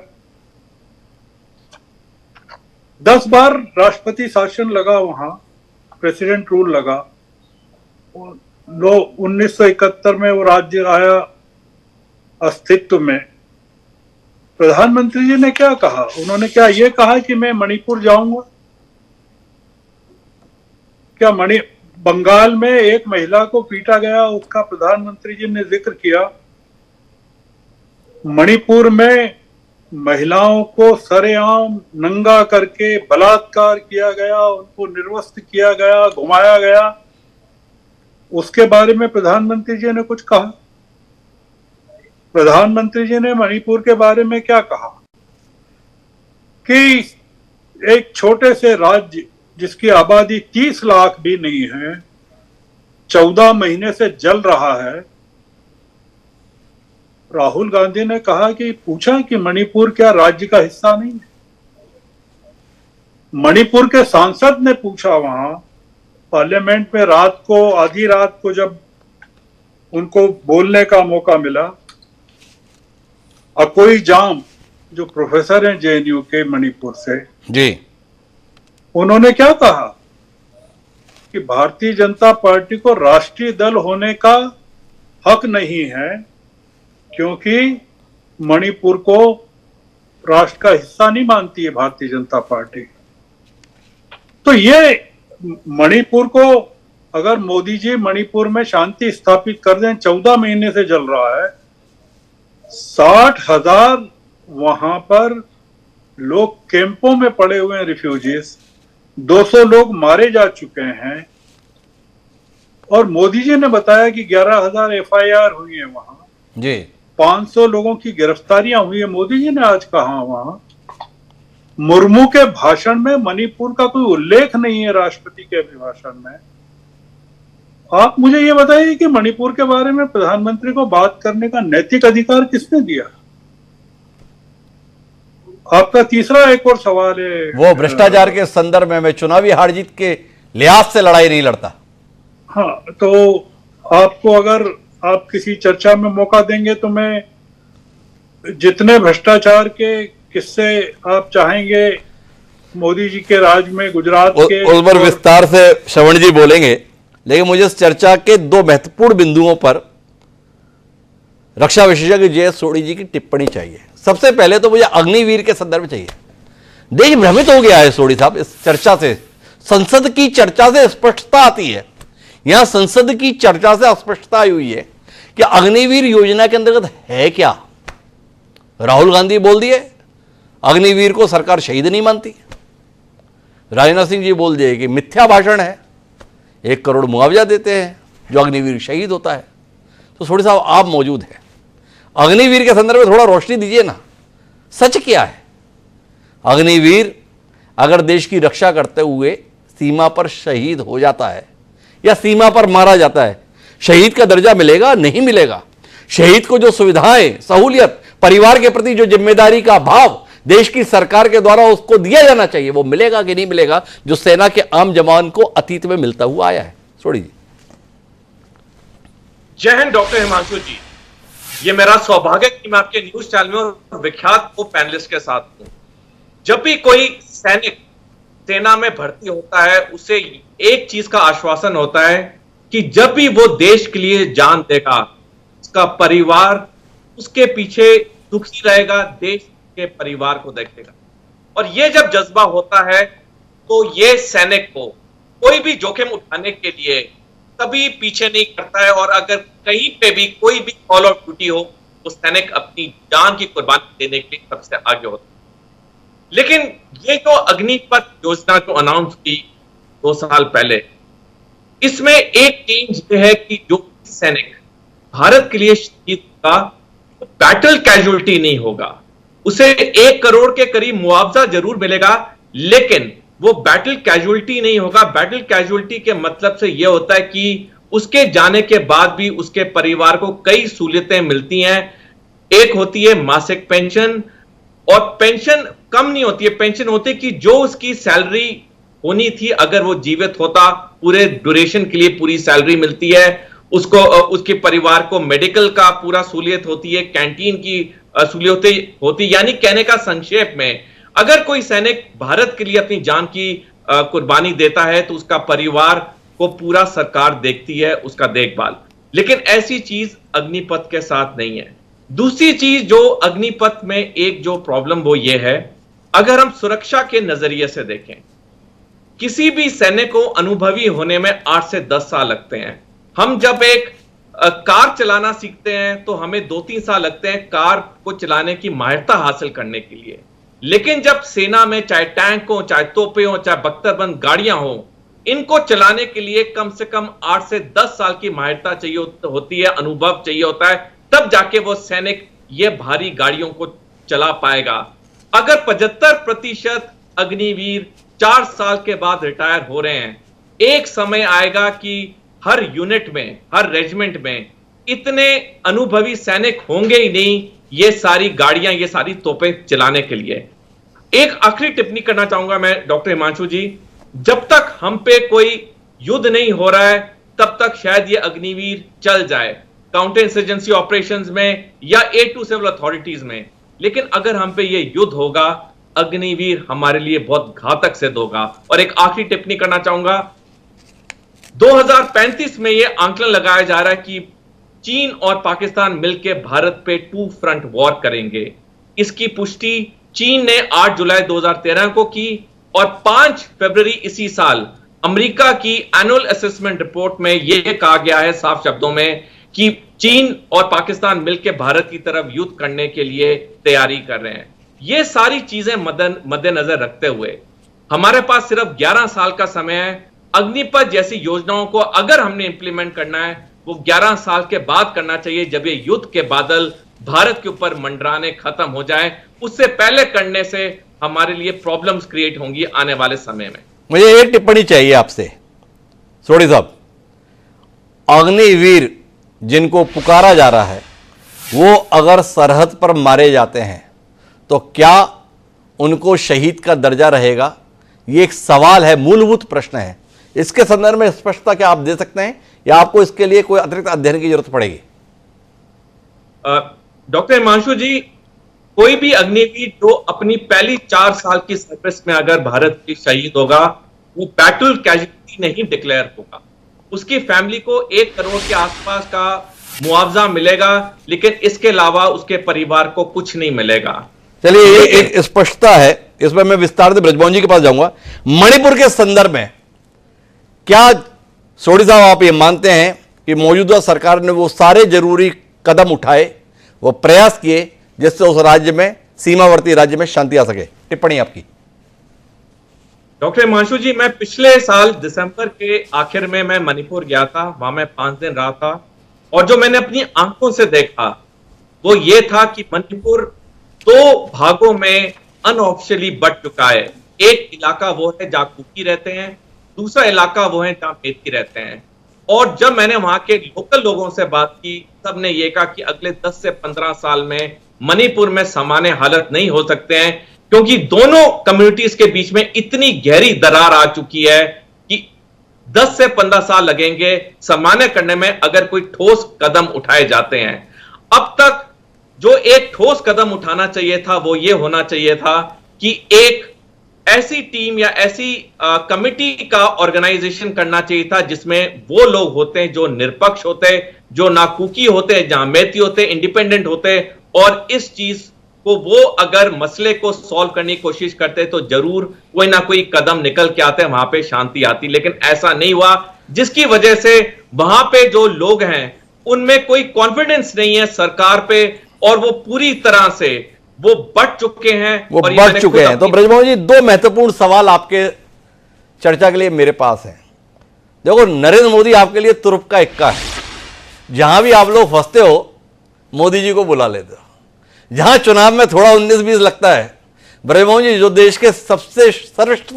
10 बार राष्ट्रपति शासन लगा, वहां प्रेसिडेंट रूल लगा। 1971 में वो राज्य आया अस्तित्व में। प्रधानमंत्री जी ने क्या कहा? उन्होंने क्या ये कहा कि मैं मणिपुर जाऊंगा? क्या बंगाल में एक महिला को पीटा गया, उसका प्रधानमंत्री जी ने जिक्र किया? मणिपुर में महिलाओं को सरेआम नंगा करके बलात्कार किया गया, उनको निर्वस्त्र किया गया, घुमाया गया, उसके बारे में प्रधानमंत्री जी ने कुछ कहा? प्रधानमंत्री जी ने मणिपुर के बारे में क्या कहा कि एक छोटे से राज्य जिसकी आबादी 30 लाख भी नहीं है, 14 महीने से जल रहा है। राहुल गांधी ने कहा कि पूछा कि मणिपुर क्या राज्य का हिस्सा नहीं है? मणिपुर के सांसद ने पूछा वहां पार्लियामेंट में रात को, आधी रात को जब उनको बोलने का मौका मिला। अकोई जाम जो प्रोफेसर हैं जेएनयू के मणिपुर से, जी, उन्होंने क्या कहा कि भारतीय जनता पार्टी को राष्ट्रीय दल होने का हक नहीं है, क्योंकि मणिपुर को राष्ट्र का हिस्सा नहीं मानती है भारतीय जनता पार्टी। तो ये मणिपुर को अगर मोदी जी मणिपुर में शांति स्थापित कर दें, 14 महीने से जल रहा है, 60,000 वहां पर लोग कैंपों में पड़े हुए हैं, रिफ्यूजीज, 200 लोग मारे जा चुके हैं, और मोदी जी ने बताया कि 11,000 FIR हुई है वहां जी, 500 लोगों की गिरफ्तारियां हुई है। मोदी जी ने आज कहा वहां, मुर्मू के भाषण में मणिपुर का कोई उल्लेख नहीं है, राष्ट्रपति के अभिभाषण में। आप मुझे ये बताइए कि मणिपुर के बारे में प्रधानमंत्री को बात करने का नैतिक अधिकार किसने दिया? आपका तीसरा एक और सवाल है, वो भ्रष्टाचार के संदर्भ में मैं चुनावी हार जीत के लिहाज से लड़ाई नहीं लड़ता। हाँ, तो आपको अगर आप किसी चर्चा में मौका देंगे तो मैं जितने भ्रष्टाचार के किस्से आप चाहेंगे मोदी जी के राज में, गुजरात के, उस पर विस्तार से श्रवण जी बोलेंगे, लेकिन मुझे इस चर्चा के दो महत्वपूर्ण बिंदुओं पर रक्षा विशेषज्ञ जे सोढ़ी जी की टिप्पणी चाहिए। सबसे पहले तो मुझे अग्निवीर के संदर्भ चाहिए। देश भ्रमित हो गया है सोढ़ी साहब इस चर्चा से। संसद की चर्चा से स्पष्टता आती है, यहां संसद की चर्चा से अस्पष्टता आई हुई है कि अग्निवीर योजना के अंतर्गत है क्या। राहुल गांधी बोल दिए अग्निवीर को सरकार शहीद नहीं मानती, राजनाथ सिंह जी बोल दिए कि मिथ्या भाषण है, 1 करोड़ मुआवजा देते हैं जो अग्निवीर शहीद होता है। तो सोढ़ी साहब आप मौजूद हैं, अग्निवीर के संदर्भ में थोड़ा रोशनी दीजिए ना, सच क्या है? अग्निवीर अगर देश की रक्षा करते हुए सीमा पर शहीद हो जाता है या सीमा पर मारा जाता है, शहीद का दर्जा मिलेगा नहीं मिलेगा? शहीद को जो सुविधाएं, सहूलियत, परिवार के प्रति जो जिम्मेदारी का भाव देश की सरकार के द्वारा उसको दिया जाना चाहिए, वो मिलेगा कि नहीं मिलेगा, जो सेना के आम जवान को अतीत में मिलता हुआ आया है? सोढ़ी जी। जय हिंद डॉक्टर हिमांशु जी। ये मेरा सौभाग्य कि मैं आपके न्यूज चैनल में और विख्यात को पैनलिस्ट के साथ हूं। जब भी कोई सैनिक सेना में भर्ती होता है, उसे एक चीज का आश्वासन होता है कि जब भी वो देश के लिए जान देगा, उसका परिवार उसके पीछे दुखी रहेगा, देश के परिवार को देखेगा। और ये जब जज्बा होता है तो ये सैनिक को कोई भी जोखिम उठाने के लिए कभी पीछे नहीं करता है, और अगर कहीं पे भी कोई भी कॉल ऑफ ड्यूटी हो तो सैनिक अपनी जान की कुर्बानी देने के लिए सबसे आगे होता है। लेकिन ये जो अग्निपथ योजना जो अनाउंस की 2 साल पहले, इसमें एक चेंज ये है कि जो सैनिक भारत के लिए शहीद का बैटल कैजुअलिटी नहीं होगा, उसे 1 करोड़ के करीब मुआवजा जरूर मिलेगा, लेकिन वो बैटल कैजुअलिटी नहीं होगा। बैटल कैजुअलिटी के मतलब से यह होता है कि उसके जाने के बाद भी उसके परिवार को कई सहूलियतें मिलती हैं। एक होती है मासिक पेंशन, और पेंशन कम नहीं होती है, पेंशन होती है कि जो उसकी सैलरी होनी थी अगर वो जीवित होता, पूरे ड्यूरेशन के लिए पूरी सैलरी मिलती है उसको। उसके परिवार को मेडिकल का पूरा सहूलियत होती है, कैंटीन की सहूलियत होती। यानी कहने का संक्षेप में, अगर कोई सैनिक भारत के लिए अपनी जान की कुर्बानी देता है तो उसका परिवार को पूरा सरकार देखती है, उसका देखभाल। लेकिन ऐसी चीज अग्निपथ के साथ नहीं है। दूसरी चीज जो अग्निपथ में एक जो प्रॉब्लम वो ये है, अगर हम सुरक्षा के नजरिए से देखें, किसी भी सैनिक को अनुभवी होने में 8 से 10 साल लगते हैं। हम जब एक कार चलाना सीखते हैं तो हमें 2-3 साल लगते हैं कार को चलाने की माहिरता हासिल करने के लिए। लेकिन जब सेना में चाहे टैंक हो, चाहे तोपे हो, चाहे बख्तरबंद गाड़ियां हो, इनको चलाने के लिए कम से कम 8 से 10 साल की माहिरता चाहिए होती है, अनुभव चाहिए होता है, तब जाके वो सैनिक ये भारी गाड़ियों को चला पाएगा। अगर 75% अग्निवीर 4 साल के बाद रिटायर हो रहे हैं, एक समय आएगा कि हर यूनिट में, हर रेजिमेंट में इतने अनुभवी सैनिक होंगे ही नहीं ये सारी गाड़ियां, ये सारी तोपें चलाने के लिए। एक आखिरी टिप्पणी करना चाहूंगा मैं डॉक्टर हिमांशु जी, जब तक हम पे कोई युद्ध नहीं हो रहा है तब तक शायद ये अग्निवीर चल जाए काउंटर इंसर्जेंसी ऑपरेशंस में या A2 सिविल अथॉरिटीज में। लेकिन अगर हम पे ये युद्ध होगा, अग्निवीर हमारे लिए बहुत घातक सिद्ध होगा। और एक आखिरी टिप्पणी करना चाहूंगा, 2035 में यह आंकलन लगाया जा रहा है कि चीन और पाकिस्तान मिलकर भारत पे 2 फ्रंट वॉर करेंगे। इसकी पुष्टि चीन ने 8 जुलाई 2013 को की और 5 फरवरी इसी साल अमेरिका की एनुअल असेसमेंट रिपोर्ट में यह कहा गया है साफ शब्दों में कि चीन और पाकिस्तान मिलकर भारत की तरफ युद्ध करने के लिए तैयारी कर रहे हैं। ये सारी चीजें मद्देनजर रखते हुए हमारे पास सिर्फ 11 साल का समय है। अग्निपथ जैसी योजनाओं को अगर हमने इंप्लीमेंट करना है वो 11 साल के बाद करना चाहिए, जब ये युद्ध के बादल भारत के ऊपर मंडराने खत्म हो जाए। उससे पहले करने से हमारे लिए प्रॉब्लम्स क्रिएट होंगी आने वाले समय में। मुझे एक टिप्पणी चाहिए आपसे सोढ़ी साहब। अग्निवीर जिनको पुकारा जा रहा है वो अगर सरहद पर मारे जाते हैं तो क्या उनको शहीद का दर्जा रहेगा? ये एक सवाल है, मूलभूत प्रश्न है। इसके संदर्भ में स्पष्टता क्या आप दे सकते हैं या आपको इसके लिए कोई अतिरिक्त अध्ययन की जरूरत पड़ेगी? डॉक्टर हिमांशु जी, कोई भी अग्निवीर जो अपनी पहली 4 साल की सर्विस में अगर भारत की शहीद होगा वो बैटल कैजुअलिटी नहीं डिक्लेयर होगा। उसकी फैमिली को 1 करोड़ के आसपास का मुआवजा मिलेगा, लेकिन इसके अलावा उसके परिवार को कुछ नहीं मिलेगा। चलिए, ये एक स्पष्टता है, इसमें मैं विस्तार से ब्रजमोहन जी के पास जाऊंगा। मणिपुर के संदर्भ में क्या सोढ़ी साहब आप ये मानते हैं कि मौजूदा सरकार ने वो सारे जरूरी कदम उठाए, वो प्रयास किए जिससे उस राज्य में, सीमावर्ती राज्य में शांति आ सके? टिप्पणी आपकी। डॉक्टर हिमांशु जी, मैं पिछले साल दिसंबर के आखिर में मैं मणिपुर गया था। वहां मैं 5 दिन रहा था और जो मैंने अपनी आंखों से देखा वो ये था कि मणिपुर 2 भागों में अनऑफिशियली बंट चुका है। एक इलाका वो है जहां कुकी रहते हैं, दूसरा इलाका वो है जहां मेती रहते हैं। और जब मैंने वहां के लोकल लोगों से बात की, सबने ये कहा कि अगले 10 से 15 साल में मणिपुर में सामान्य हालत नहीं हो सकते हैं, क्योंकि दोनों कम्युनिटीज के बीच में इतनी गहरी दरार आ चुकी है कि 10 से 15 साल लगेंगे सामान्य करने में अगर कोई ठोस कदम उठाए जाते हैं। अब तक जो एक ठोस कदम उठाना चाहिए था वो ये होना चाहिए था कि एक ऐसी टीम या ऐसी कमिटी का ऑर्गेनाइजेशन करना चाहिए था जिसमें वो लोग होते हैं जो निरपक्ष होते, जो ना कुकी होते, जहां मेती होते, इंडिपेंडेंट होते, और इस चीज को वो अगर मसले को सॉल्व करने की कोशिश करते तो जरूर कोई ना कोई कदम निकल के आते, वहां पे शांति आती। लेकिन ऐसा नहीं हुआ, जिसकी वजह से वहां पे जो लोग हैं उनमें कोई कॉन्फिडेंस नहीं है सरकार पे और वो पूरी तरह से वो बढ़ चुके हैं, वो बढ़ चुके हैं। तो ब्रजमोहन जी, 2 महत्वपूर्ण सवाल आपके चर्चा के लिए मेरे पास हैं। देखो, नरेंद्र मोदी आपके लिए तुरुप का इक्का है। जहां भी आप लोग फंसते हो मोदी जी को बुला लेते हो। जहां चुनाव में थोड़ा 19-20 लगता है, ब्रजमोहन जी जो देश के सबसे सर्वश्रेष्ठ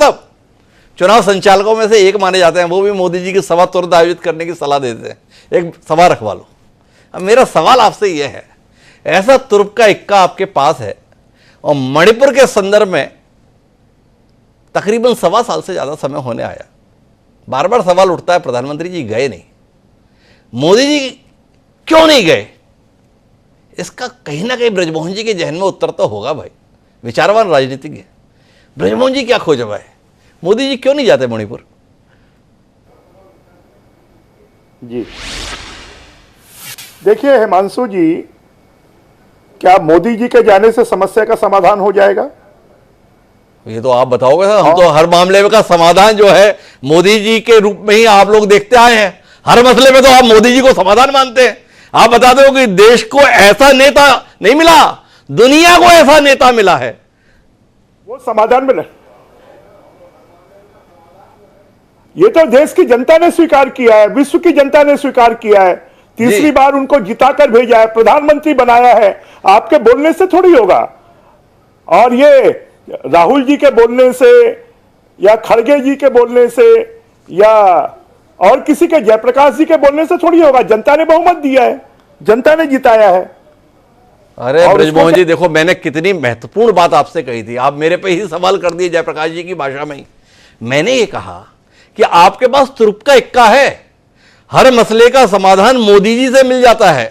चुनाव संचालकों में से एक माने जाते हैं, वो भी मोदी जी की सभा तुरंत आयोजित करने की सलाह देते हैं, एक सभा रखवा लो। अब मेरा सवाल आपसे यह है, ऐसा तुरुप का इक्का आपके पास है और मणिपुर के संदर्भ में तकरीबन 1.25 साल से ज्यादा समय होने आया, बार बार सवाल उठता है प्रधानमंत्री जी गए नहीं, मोदी जी क्यों नहीं गए? इसका कहीं ना कहीं ब्रजमोहन जी के जहन में उत्तर तो होगा भाई, विचारवान राजनीतिज्ञ। ब्रजमोहन जी क्या खोज है, मोदी जी क्यों नहीं जाते मणिपुर? जी देखिए हिमांशु जी, क्या मोदी जी के जाने से समस्या का समाधान हो जाएगा? ये तो आप बताओगे सर। हम तो हर मामले का समाधान जो है मोदी जी के रूप में ही आप लोग देखते आए हैं। हर मसले में तो आप मोदी जी को समाधान मानते हैं। आप बताते हो कि देश को ऐसा नेता नहीं मिला, दुनिया को ऐसा नेता मिला है, वो समाधान मिला। ये तो देश की जनता ने स्वीकार किया है, विश्व की जनता ने स्वीकार किया है, तीसरी बार उनको जिताकर भेजा है, प्रधानमंत्री बनाया है। आपके बोलने से थोड़ी होगा, और ये राहुल जी के बोलने से या खड़गे जी के बोलने से या और किसी के, जयप्रकाश जी के बोलने से थोड़ी होगा। जनता ने बहुमत दिया है, जनता ने जिताया है। अरे ब्रजमोहन जी, देखो मैंने कितनी महत्वपूर्ण बात आपसे कही थी, आप मेरे पे ही सवाल कर दिए जयप्रकाश जी की भाषा में ही। मैंने ये कहा कि आपके पास तुरुप का इक्का है, हर मसले का समाधान मोदी जी से मिल जाता है।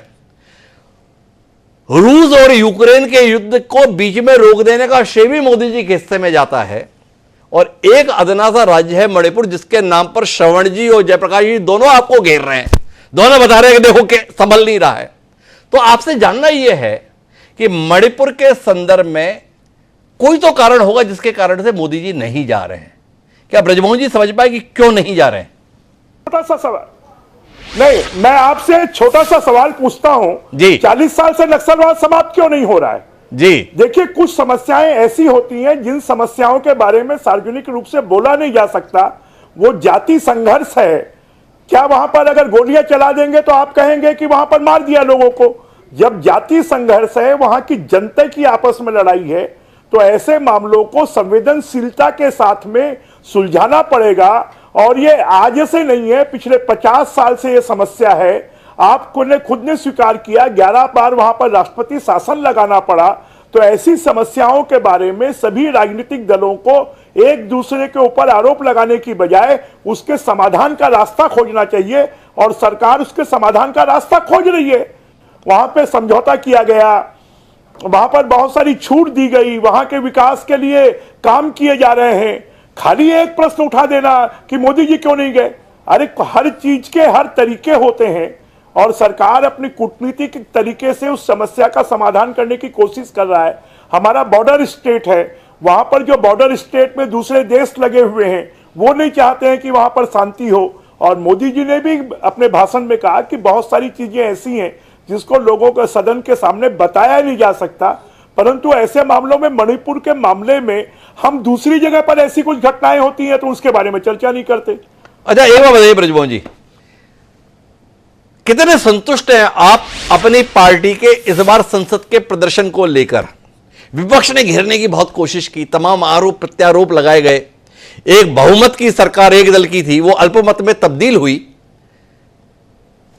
रूस और यूक्रेन के युद्ध को बीच में रोक देने का श्रेय भी मोदी जी के हिस्से में जाता है। और एक अदना सा राज्य है मणिपुर, जिसके नाम पर श्रवण जी और जयप्रकाश जी दोनों आपको घेर रहे हैं। दोनों बता रहे हैं कि देखो कि संभल नहीं रहा है। तो आपसे जानना यह है कि मणिपुर के संदर्भ में कोई तो कारण होगा जिसके कारण से मोदी जी नहीं जा रहे हैं। क्या ब्रजमोहन जी समझ पाए कि क्यों नहीं जा रहे हैं? छोटा सा सवाल नहीं, मैं आपसे छोटा सा सवाल पूछता हूं जी। 40 साल से नक्सलवाद समाप्त क्यों नहीं हो रहा है? जी देखिए, कुछ समस्याएं ऐसी होती हैं जिन समस्याओं के बारे में सार्वजनिक रूप से बोला नहीं जा सकता। वो जाति संघर्ष है। क्या वहां पर अगर गोलियां चला देंगे तो आप कहेंगे कि वहां पर मार दिया लोगों को? जब जाति संघर्ष है, वहां की जनता की आपस में लड़ाई है, तो ऐसे मामलों को संवेदनशीलता के साथ में सुलझाना पड़ेगा। और ये आज से नहीं है, पिछले 50 साल से ये समस्या है। आपको ने खुद ने स्वीकार किया, 11 बार वहां पर राष्ट्रपति शासन लगाना पड़ा। तो ऐसी समस्याओं के बारे में सभी राजनीतिक दलों को एक दूसरे के ऊपर आरोप लगाने की बजाय उसके समाधान का रास्ता खोजना चाहिए, और सरकार उसके समाधान का रास्ता खोज रही है। वहां पे समझौता किया गया, वहां पर बहुत सारी छूट दी गई, वहां के विकास के लिए काम किए जा रहे हैं। खाली एक प्रश्न उठा देना कि मोदी जी क्यों नहीं गए, अरे हर चीज के हर तरीके होते हैं, और सरकार अपनी कूटनीतिक तरीके से उस समस्या का समाधान करने की कोशिश कर रहा है। हमारा बॉर्डर स्टेट है, वहां पर जो बॉर्डर स्टेट में दूसरे देश लगे हुए हैं, वो नहीं चाहते हैं कि वहां पर शांति हो। और मोदी जी ने भी अपने भाषण में कहा कि बहुत सारी चीजें ऐसी हैं जिसको लोगों को सदन के सामने बताया नहीं जा सकता। परंतु ऐसे मामलों में, मणिपुर के मामले में, हम दूसरी जगह पर ऐसी कुछ घटनाएं होती हैं तो उसके बारे में चर्चा नहीं करते। अच्छा, एक बात बताइए ब्रजमोहन जी, कितने संतुष्ट हैं आप अपनी पार्टी के इस बार संसद के प्रदर्शन को लेकर? विपक्ष ने घेरने की बहुत कोशिश की, तमाम आरोप प्रत्यारोप लगाए गए। एक बहुमत की सरकार एक दल की थी, वो अल्पमत में तब्दील हुई।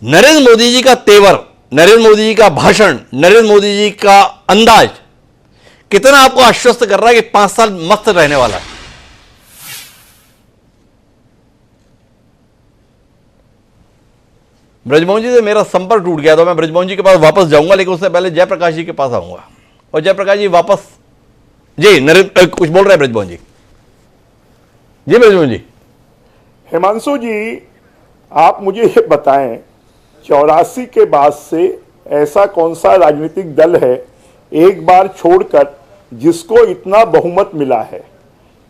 नरेंद्र मोदी जी का तेवर, नरेंद्र मोदी जी का भाषण, नरेंद्र मोदी जी का अंदाज कितना आपको आश्वस्त कर रहा है कि 5 साल मस्त रहने वाला है? ब्रजमोहन जी से मेरा संपर्क टूट गया, तो मैं ब्रजमोहन जी के पास वापस जाऊंगा, लेकिन उससे पहले जयप्रकाश जी के पास आऊंगा। और जयप्रकाश जी वापस, जी नरेंद्र कुछ बोल रहे हैं ब्रजमोहन जी? जी ब्रजमोहन जी। हिमांशु जी, आप मुझे ये बताएं, 84 के बाद से ऐसा कौन सा राजनीतिक दल है एक बार छोड़कर जिसको इतना बहुमत मिला है?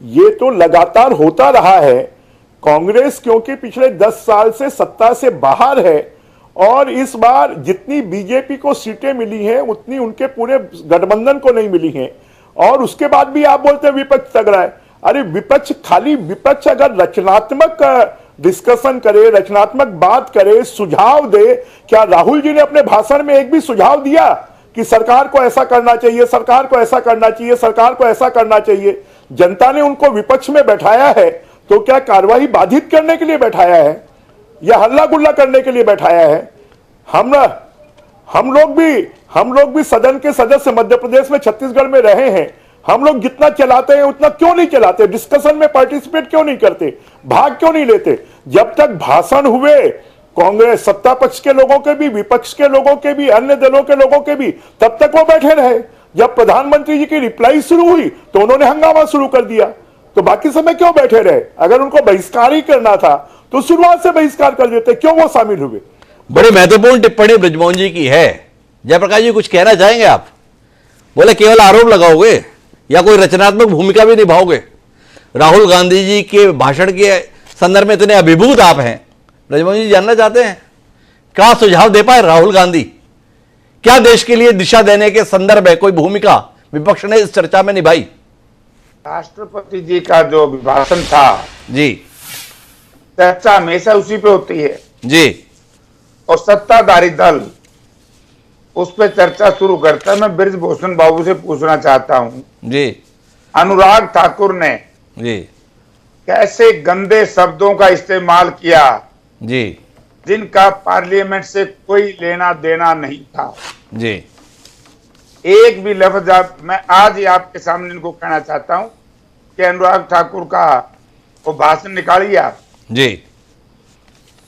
ये तो लगातार होता रहा है। कांग्रेस क्योंकि पिछले 10 साल से सत्ता से बाहर है, और इस बार जितनी बीजेपी को सीटें मिली हैं उतनी उनके पूरे गठबंधन को नहीं मिली हैं। और उसके बाद भी आप बोलते हैं विपक्ष तगड़ा है। अरे विपक्ष, खाली विपक्ष अगर रचनात्मक डिस्कशन करे, रचनात्मक बात करे, सुझाव दे, क्या राहुल जी ने अपने भाषण में एक भी सुझाव दिया कि सरकार को ऐसा करना चाहिए, सरकार को ऐसा करना चाहिए, सरकार को ऐसा करना चाहिए? जनता ने उनको विपक्ष में बैठाया है तो क्या कार्रवाई बाधित करने के लिए बैठाया है या हल्ला गुल्ला करने के लिए बैठाया है? हम लोग भी सदन के सदस्य मध्य प्रदेश में, छत्तीसगढ़ में रहे हैं। हम लोग जितना चलाते हैं उतना क्यों नहीं चलाते? डिस्कशन में पार्टिसिपेट क्यों नहीं करते? भाग क्यों नहीं लेते? जब तक भाषण हुए, कांग्रेस सत्ता पक्ष के लोगों के भी, विपक्ष के लोगों के भी, अन्य दलों के लोगों के भी, तब तक वो बैठे रहे। जब प्रधानमंत्री जी की रिप्लाई शुरू हुई तो उन्होंने हंगामा शुरू कर दिया। तो बाकी समय क्यों बैठे रहे? अगर उनको बहिष्कार ही करना था तो शुरुआत से बहिष्कार कर देते, क्यों वो शामिल हुए? बड़ी महत्वपूर्ण टिप्पणी ब्रजमोहन जी की है। जयप्रकाश जी कुछ कहना चाहेंगे आप? बोले केवल आरोप लगाओगे या कोई रचनात्मक भूमिका भी निभाओगे? राहुल गांधी जी के भाषण के संदर्भ में इतने अभिभूत आप हैं, ब्रजमोहन जी जानना चाहते हैं क्या सुझाव दे पाए राहुल गांधी? क्या देश के लिए दिशा देने के संदर्भ में कोई भूमिका विपक्ष ने इस चर्चा में निभाई? राष्ट्रपति जी का जो अभिभाषण था जी, चर्चा हमेशा उसी पे होती है जी, और सत्ताधारी दल उस पर चर्चा शुरू करता है। मैं बृजभूषण बाबू से पूछना चाहता हूं जी, अनुराग ठाकुर ने जी, कैसे गंदे शब्दों का इस्तेमाल किया जी, जिनका पार्लियामेंट से कोई लेना देना नहीं था? जी, एक भी लफ्ज मैं आज ही आपके सामने इनको कहना चाहता हूं कि अनुराग ठाकुर का वो भाषण निकालिए आप, जी,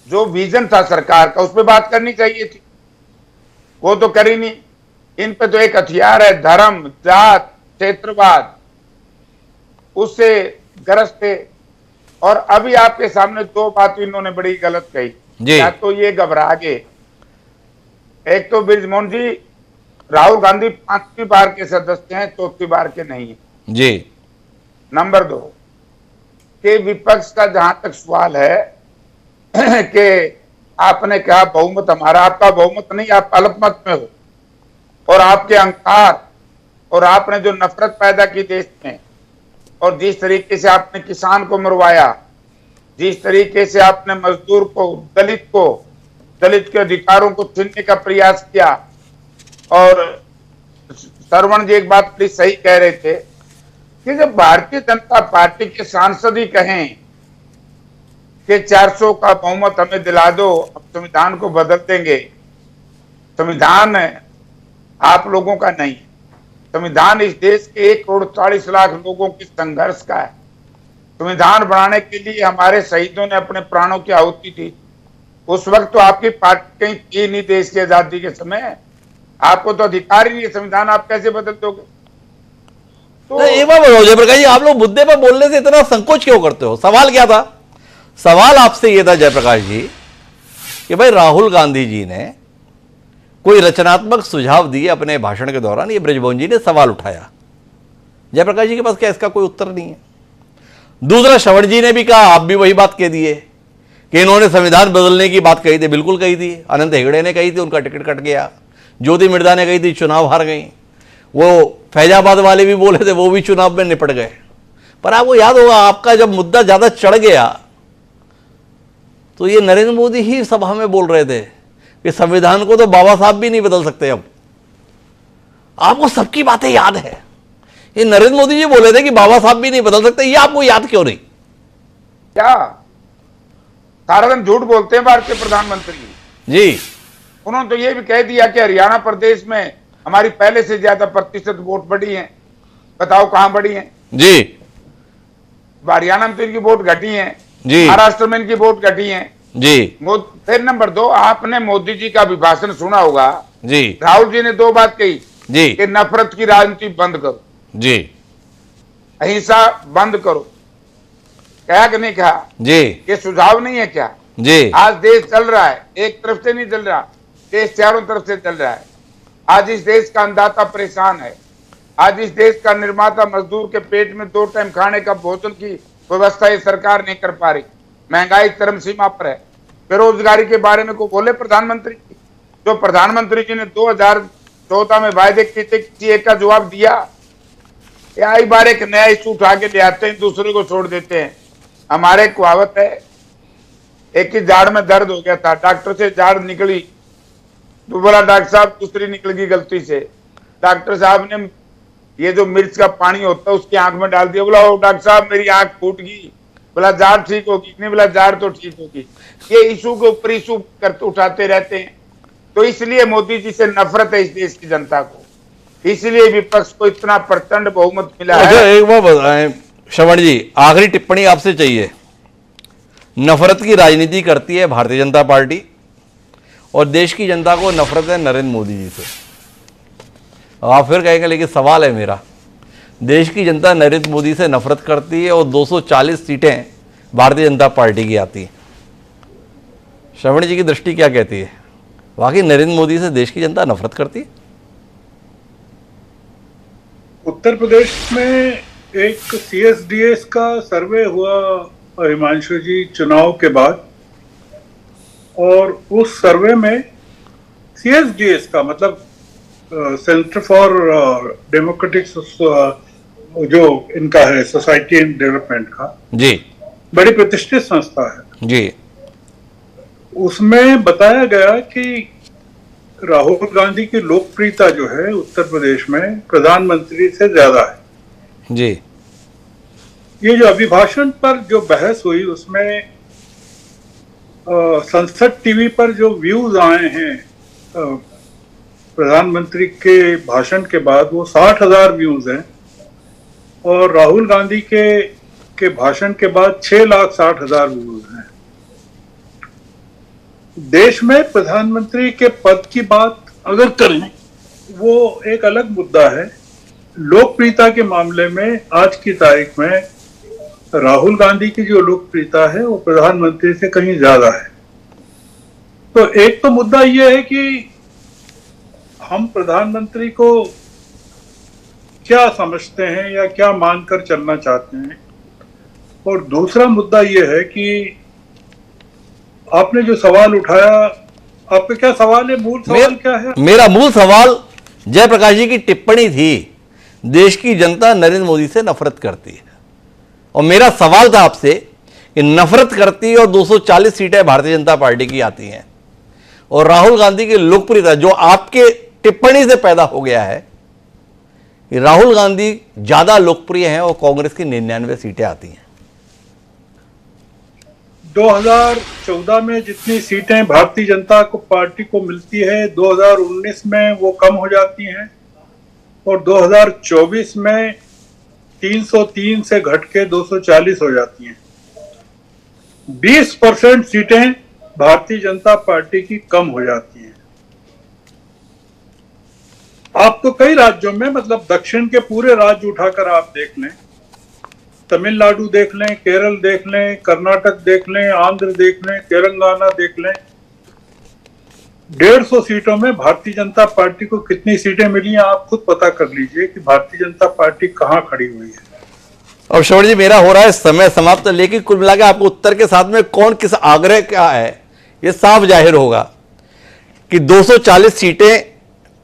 जो विजन था सरकार का, उस पर बात करनी चाहिए थी, वो तो करी नहीं। इन पे तो एक हथियार है धर्म, जात, क्षेत्रवाद, उससे ग्रस्त थे। और अभी आपके सामने 2 बात इन्होंने बड़ी गलत कही। जी। या तो ये घबरा गए। एक तो बृजमोहन जी, राहुल गांधी 5वीं बार के सदस्य हैं, 4थी बार के नहीं है। जी। नंबर 2 कि विपक्ष का जहां तक सवाल है कि आपने कहा बहुमत हमारा, आपका बहुमत नहीं, आप अल्पमत में हो, और आपके अहंकार और आपने जो नफरत पैदा की देश में, और जिस तरीके से आपने किसान को मरवाया, जिस तरीके से आपने मजदूर को, दलित के अधिकारों को छीनने का प्रयास किया। और सरवण जी एक बात बड़ी सही कह रहे थे कि जब भारतीय जनता पार्टी के सांसद ही कहें कि 400 का बहुमत हमें दिला दो, अब संविधान को बदल देंगे। संविधान आप लोगों का नहीं, संविधान इस देश के 1,40,00,000 लोगों के संघर्ष का है। संविधान बनाने के लिए हमारे शहीदों ने अपने प्राणों की आहुति दी। उस वक्त तो आपकी पार्टी कहीं थी नहीं देश की आजादी के समय, आपको तो अधिकार ही नहीं है, संविधान आप कैसे बदल दोगे? तो एक बार बताओ जयप्रकाश जी, आप लोग मुद्दे पर बोलने से इतना संकोच क्यों करते हो? सवाल क्या था? सवाल आपसे यह था जयप्रकाश जी कि भाई राहुल गांधी जी ने कोई रचनात्मक सुझाव दिए अपने भाषण के दौरान, ये बृजमोहन जी ने सवाल उठाया। जयप्रकाश जी के पास क्या इसका कोई उत्तर नहीं है? दूसरा, श्रवण जी ने भी कहा, आप भी वही बात कह दिए कि इन्होंने संविधान बदलने की बात कही थी। बिल्कुल कही थी। अनंत हेगड़े ने कही थी, उनका टिकट कट गया। ज्योति मिर्धा ने कही थी, चुनाव हार गई। वो फैजाबाद वाले भी बोले थे, वो भी चुनाव में निपट गए। पर आपको याद होगा, आपका जब मुद्दा ज्यादा चढ़ गया तो ये नरेंद्र मोदी ही सभा में बोल रहे थे कि संविधान को तो बाबा साहब भी नहीं बदल सकते। अब आपको सबकी बातें याद है। ये नरेंद्र मोदी जी बोले थे कि बाबा साहब भी नहीं बदल सकते, ये आपको याद क्यों नहीं? क्या सारा दिन झूठ बोलते हैं भारतीय प्रधानमंत्री जी। उन्होंने तो ये भी कह दिया कि हरियाणा प्रदेश में हमारी पहले से ज्यादा प्रतिशत वोट बढ़ी है। बताओ कहां बढ़ी है? जी। हरियाणा में तो इनकी वोट घटी है जी। महाराष्ट्र में इनकी वोट घटी है जी। फिर नंबर 2, आपने मोदी जी का अभिभाषण सुना होगा जी। राहुल जी ने 2 बात कही जी। कि नफरत की राजनीति बंद करो, जी। अहिंसा बंद करो। कहा कि नहीं कहा? जी। ये सुझाव नहीं है क्या? जी। आज देश चल रहा है, एक तरफ से नहीं चल रहा, देश चारों तरफ से चल रहा है। आज इस देश का अन्नदाता परेशान है। आज इस देश का निर्माता मजदूर के पेट में 2 टाइम खाने का भोजन की व्यवस्था ये सरकार नहीं कर पा रही। महंगाई चरम सीमा पर है। बेरोजगारी के बारे में को बोले प्रधानमंत्री, जो प्रधानमंत्री जी ने 2014 में वायदे किए थे, किसी एक का जवाब दिया? या एक बार एक नया इशू उठा के ले आते हैं, दूसरे को छोड़ देते हैं। हमारे कहावत है, एक ही जाड़ में दर्द हो गया था, डॉक्टर से जाड़ निकली तो बोला डॉक्टर साहब दूसरी निकल गई गलती से। डॉक्टर साहब ने ये जो मिर्च का पानी होता है उसकी आंख में डाल दिया। बोला डॉक्टर साहब मेरी आंख फूट गई। बोला जाड़ ठीक होगी? नहीं, बोला जाड़ तो ठीक होगी। ये इशू के ऊपर इशू करते उठाते रहते हैं। तो इसलिए मोदी जी से नफरत है इस देश की जनता को, इसलिए विपक्ष को इतना प्रचंड बहुमत मिला है। एक बार बताएं श्रवण जी, आखिरी टिप्पणी आपसे चाहिए। नफरत की राजनीति करती है भारतीय जनता पार्टी और देश की जनता को नफरत है नरेंद्र मोदी जी से। आप फिर कहेंगे, लेकिन सवाल है मेरा, देश की जनता नरेंद्र मोदी से नफरत करती है और 240 सीटें भारतीय जनता पार्टी की आती हैं। श्रवण जी की दृष्टि क्या कहती है? वाकई नरेंद्र मोदी से देश की जनता नफरत करती है? उत्तर प्रदेश में एक CSDS का सर्वे हुआ हिमांशु जी चुनाव के बाद, और उस सर्वे में CSDS का मतलब सेंटर फॉर डेमोक्रेटिक जो इनका है सोसाइटी एंड डेवलपमेंट का, जी, बड़ी प्रतिष्ठित संस्था है जी, उसमें बताया गया कि राहुल गांधी की लोकप्रियता जो है उत्तर प्रदेश में प्रधानमंत्री से ज्यादा है जी। ये जो अभिभाषण पर जो बहस हुई उसमें संसद टीवी पर जो व्यूज आए हैं प्रधानमंत्री के भाषण के बाद वो 60,000 व्यूज हैं, और राहुल गांधी के भाषण के बाद 6,60,000 व्यूज हैं। देश में प्रधानमंत्री के पद की बात अगर करें वो एक अलग मुद्दा है। लोकप्रियता के मामले में आज की तारीख में राहुल गांधी की जो लोकप्रियता है वो प्रधानमंत्री से कहीं ज्यादा है। तो एक तो मुद्दा यह है कि हम प्रधानमंत्री को क्या समझते हैं या क्या मानकर चलना चाहते हैं, और दूसरा मुद्दा यह है कि आपने जो सवाल उठाया, आपका क्या सवाल है, मूल सवाल क्या है? मेरा मूल सवाल जयप्रकाश जी की टिप्पणी थी, देश की जनता नरेंद्र मोदी से नफरत करती है, और मेरा सवाल था आपसे कि नफरत करती है और 240 सीटें भारतीय जनता पार्टी की आती हैं, और राहुल गांधी की लोकप्रियता जो आपके टिप्पणी से पैदा हो गया है कि राहुल गांधी ज्यादा लोकप्रिय हैं और कांग्रेस की 99 सीटें आती हैं। 2014 में जितनी सीटें भारतीय जनता पार्टी को मिलती है, 2019 में वो कम हो जाती हैं, और 2024 में 303 से घट के 240 हो जाती हैं। 20% सीटें भारतीय जनता पार्टी की कम हो जाती हैं। आप तो कई राज्यों में, मतलब दक्षिण के पूरे राज्य उठाकर आप देख लें, तमिलनाडु देख लें, केरल देख लें, कर्नाटक देख लें, आंध्र देख लें, तेलंगाना देख लें, 150 सीटों में भारतीय जनता पार्टी को कितनी सीटें मिली हैं आप खुद पता कर लीजिए कि भारतीय जनता पार्टी कहां खड़ी हुई है। और श्रवण जी, मेरा हो रहा है समय समाप्त, लेकिन कुल मिलाकर आपको उत्तर के साथ में कौन किस आग्रह का है यह साफ जाहिर होगा कि 240 सीटें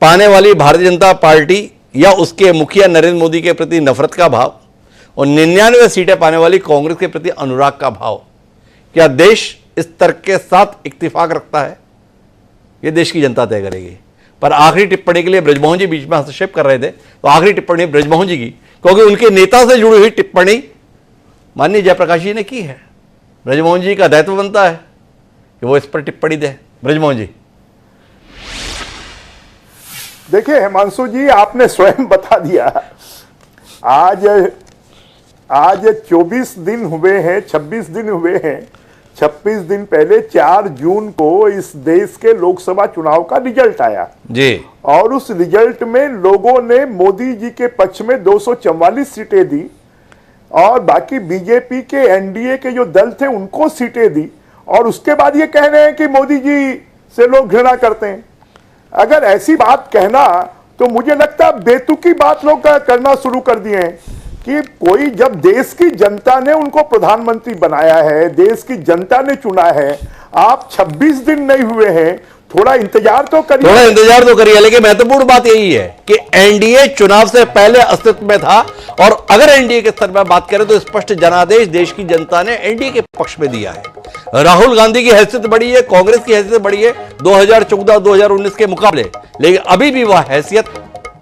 पाने वाली भारतीय जनता पार्टी या उसके मुखिया नरेंद्र मोदी के प्रति नफरत का भाव, और 99 सीटें पाने वाली कांग्रेस के प्रति अनुराग का भाव, क्या देश इस तर्क के साथ इत्तेफाक रखता है? यह देश की जनता तय करेगी। पर आखिरी टिप्पणी के लिए ब्रजमोहन जी बीच में हस्तक्षेप कर रहे थे, तो आखिरी टिप्पणी ब्रजमोहन जी की, क्योंकि उनके नेता से जुड़ी हुई टिप्पणी माननीय जयप्रकाश जी ने की है। ब्रजमोहन जी का दायित्व बनता है कि वो इस पर टिप्पणी दें। ब्रजमोहन जी। देखिए हिमांशु जी, आपने स्वयं बता दिया, आज 24 दिन हुए हैं, 26 दिन हुए हैं। 26 दिन पहले 4 जून को इस देश के लोकसभा चुनाव का रिजल्ट आया जी, और उस रिजल्ट में लोगों ने मोदी जी के पक्ष में 244 सीटें दी, और बाकी बीजेपी के एनडीए के जो दल थे उनको सीटें दी, और उसके बाद ये कह रहे हैं कि मोदी जी से लोग घृणा करते हैं। अगर ऐसी बात कहना, तो मुझे लगता है बेतुकी बात लोग करना शुरू कर दिए हैं कि कोई, जब देश की जनता ने उनको प्रधानमंत्री बनाया है, देश की जनता ने चुना है, आप 26 दिन नहीं हुए हैं, थोड़ा इंतजार तो करिए। लेकिन महत्वपूर्ण बात यही है कि एनडीए चुनाव से पहले अस्तित्व में था, और अगर एनडीए के स्तर पर बात करें तो स्पष्ट जनादेश देश की जनता ने एनडीए के पक्ष में दिया है। राहुल गांधी की हैसियत बढ़ी है, कांग्रेस की हैसियत बढ़ी है 2014-2019 के मुकाबले, लेकिन अभी भी वह हैसियत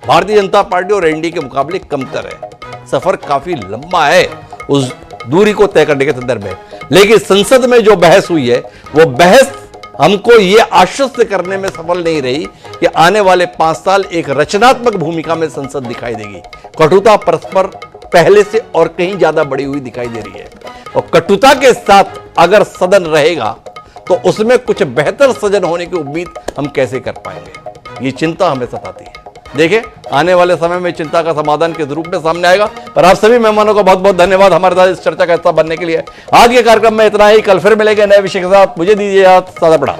भारतीय जनता पार्टी और एनडीए के मुकाबले कमतर है। सफर काफी लंबा है उस दूरी को तय करने के संदर्भ में, लेकिन संसद में जो बहस हुई है वो बहस हमको ये आश्वस्त करने में सफल नहीं रही कि आने वाले 5 साल एक रचनात्मक भूमिका में संसद दिखाई देगी। कटुता परस्पर पहले से और कहीं ज्यादा बढ़ी हुई दिखाई दे रही है, और कटुता के साथ अगर सदन रहेगा तो उसमें कुछ बेहतर सदन होने की उम्मीद हम कैसे कर पाएंगे, ये चिंता हमें सताती है। देखिए आने वाले समय में चिंता का समाधान किस रूप में सामने आएगा। पर आप सभी मेहमानों का बहुत बहुत धन्यवाद हमारे साथ इस चर्चा का हिस्सा बनने के लिए। आज के कार्यक्रम में इतना ही, कल फिर मिलेंगे नए विषय के साथ। मुझे दीजिए सादा प्रणाम।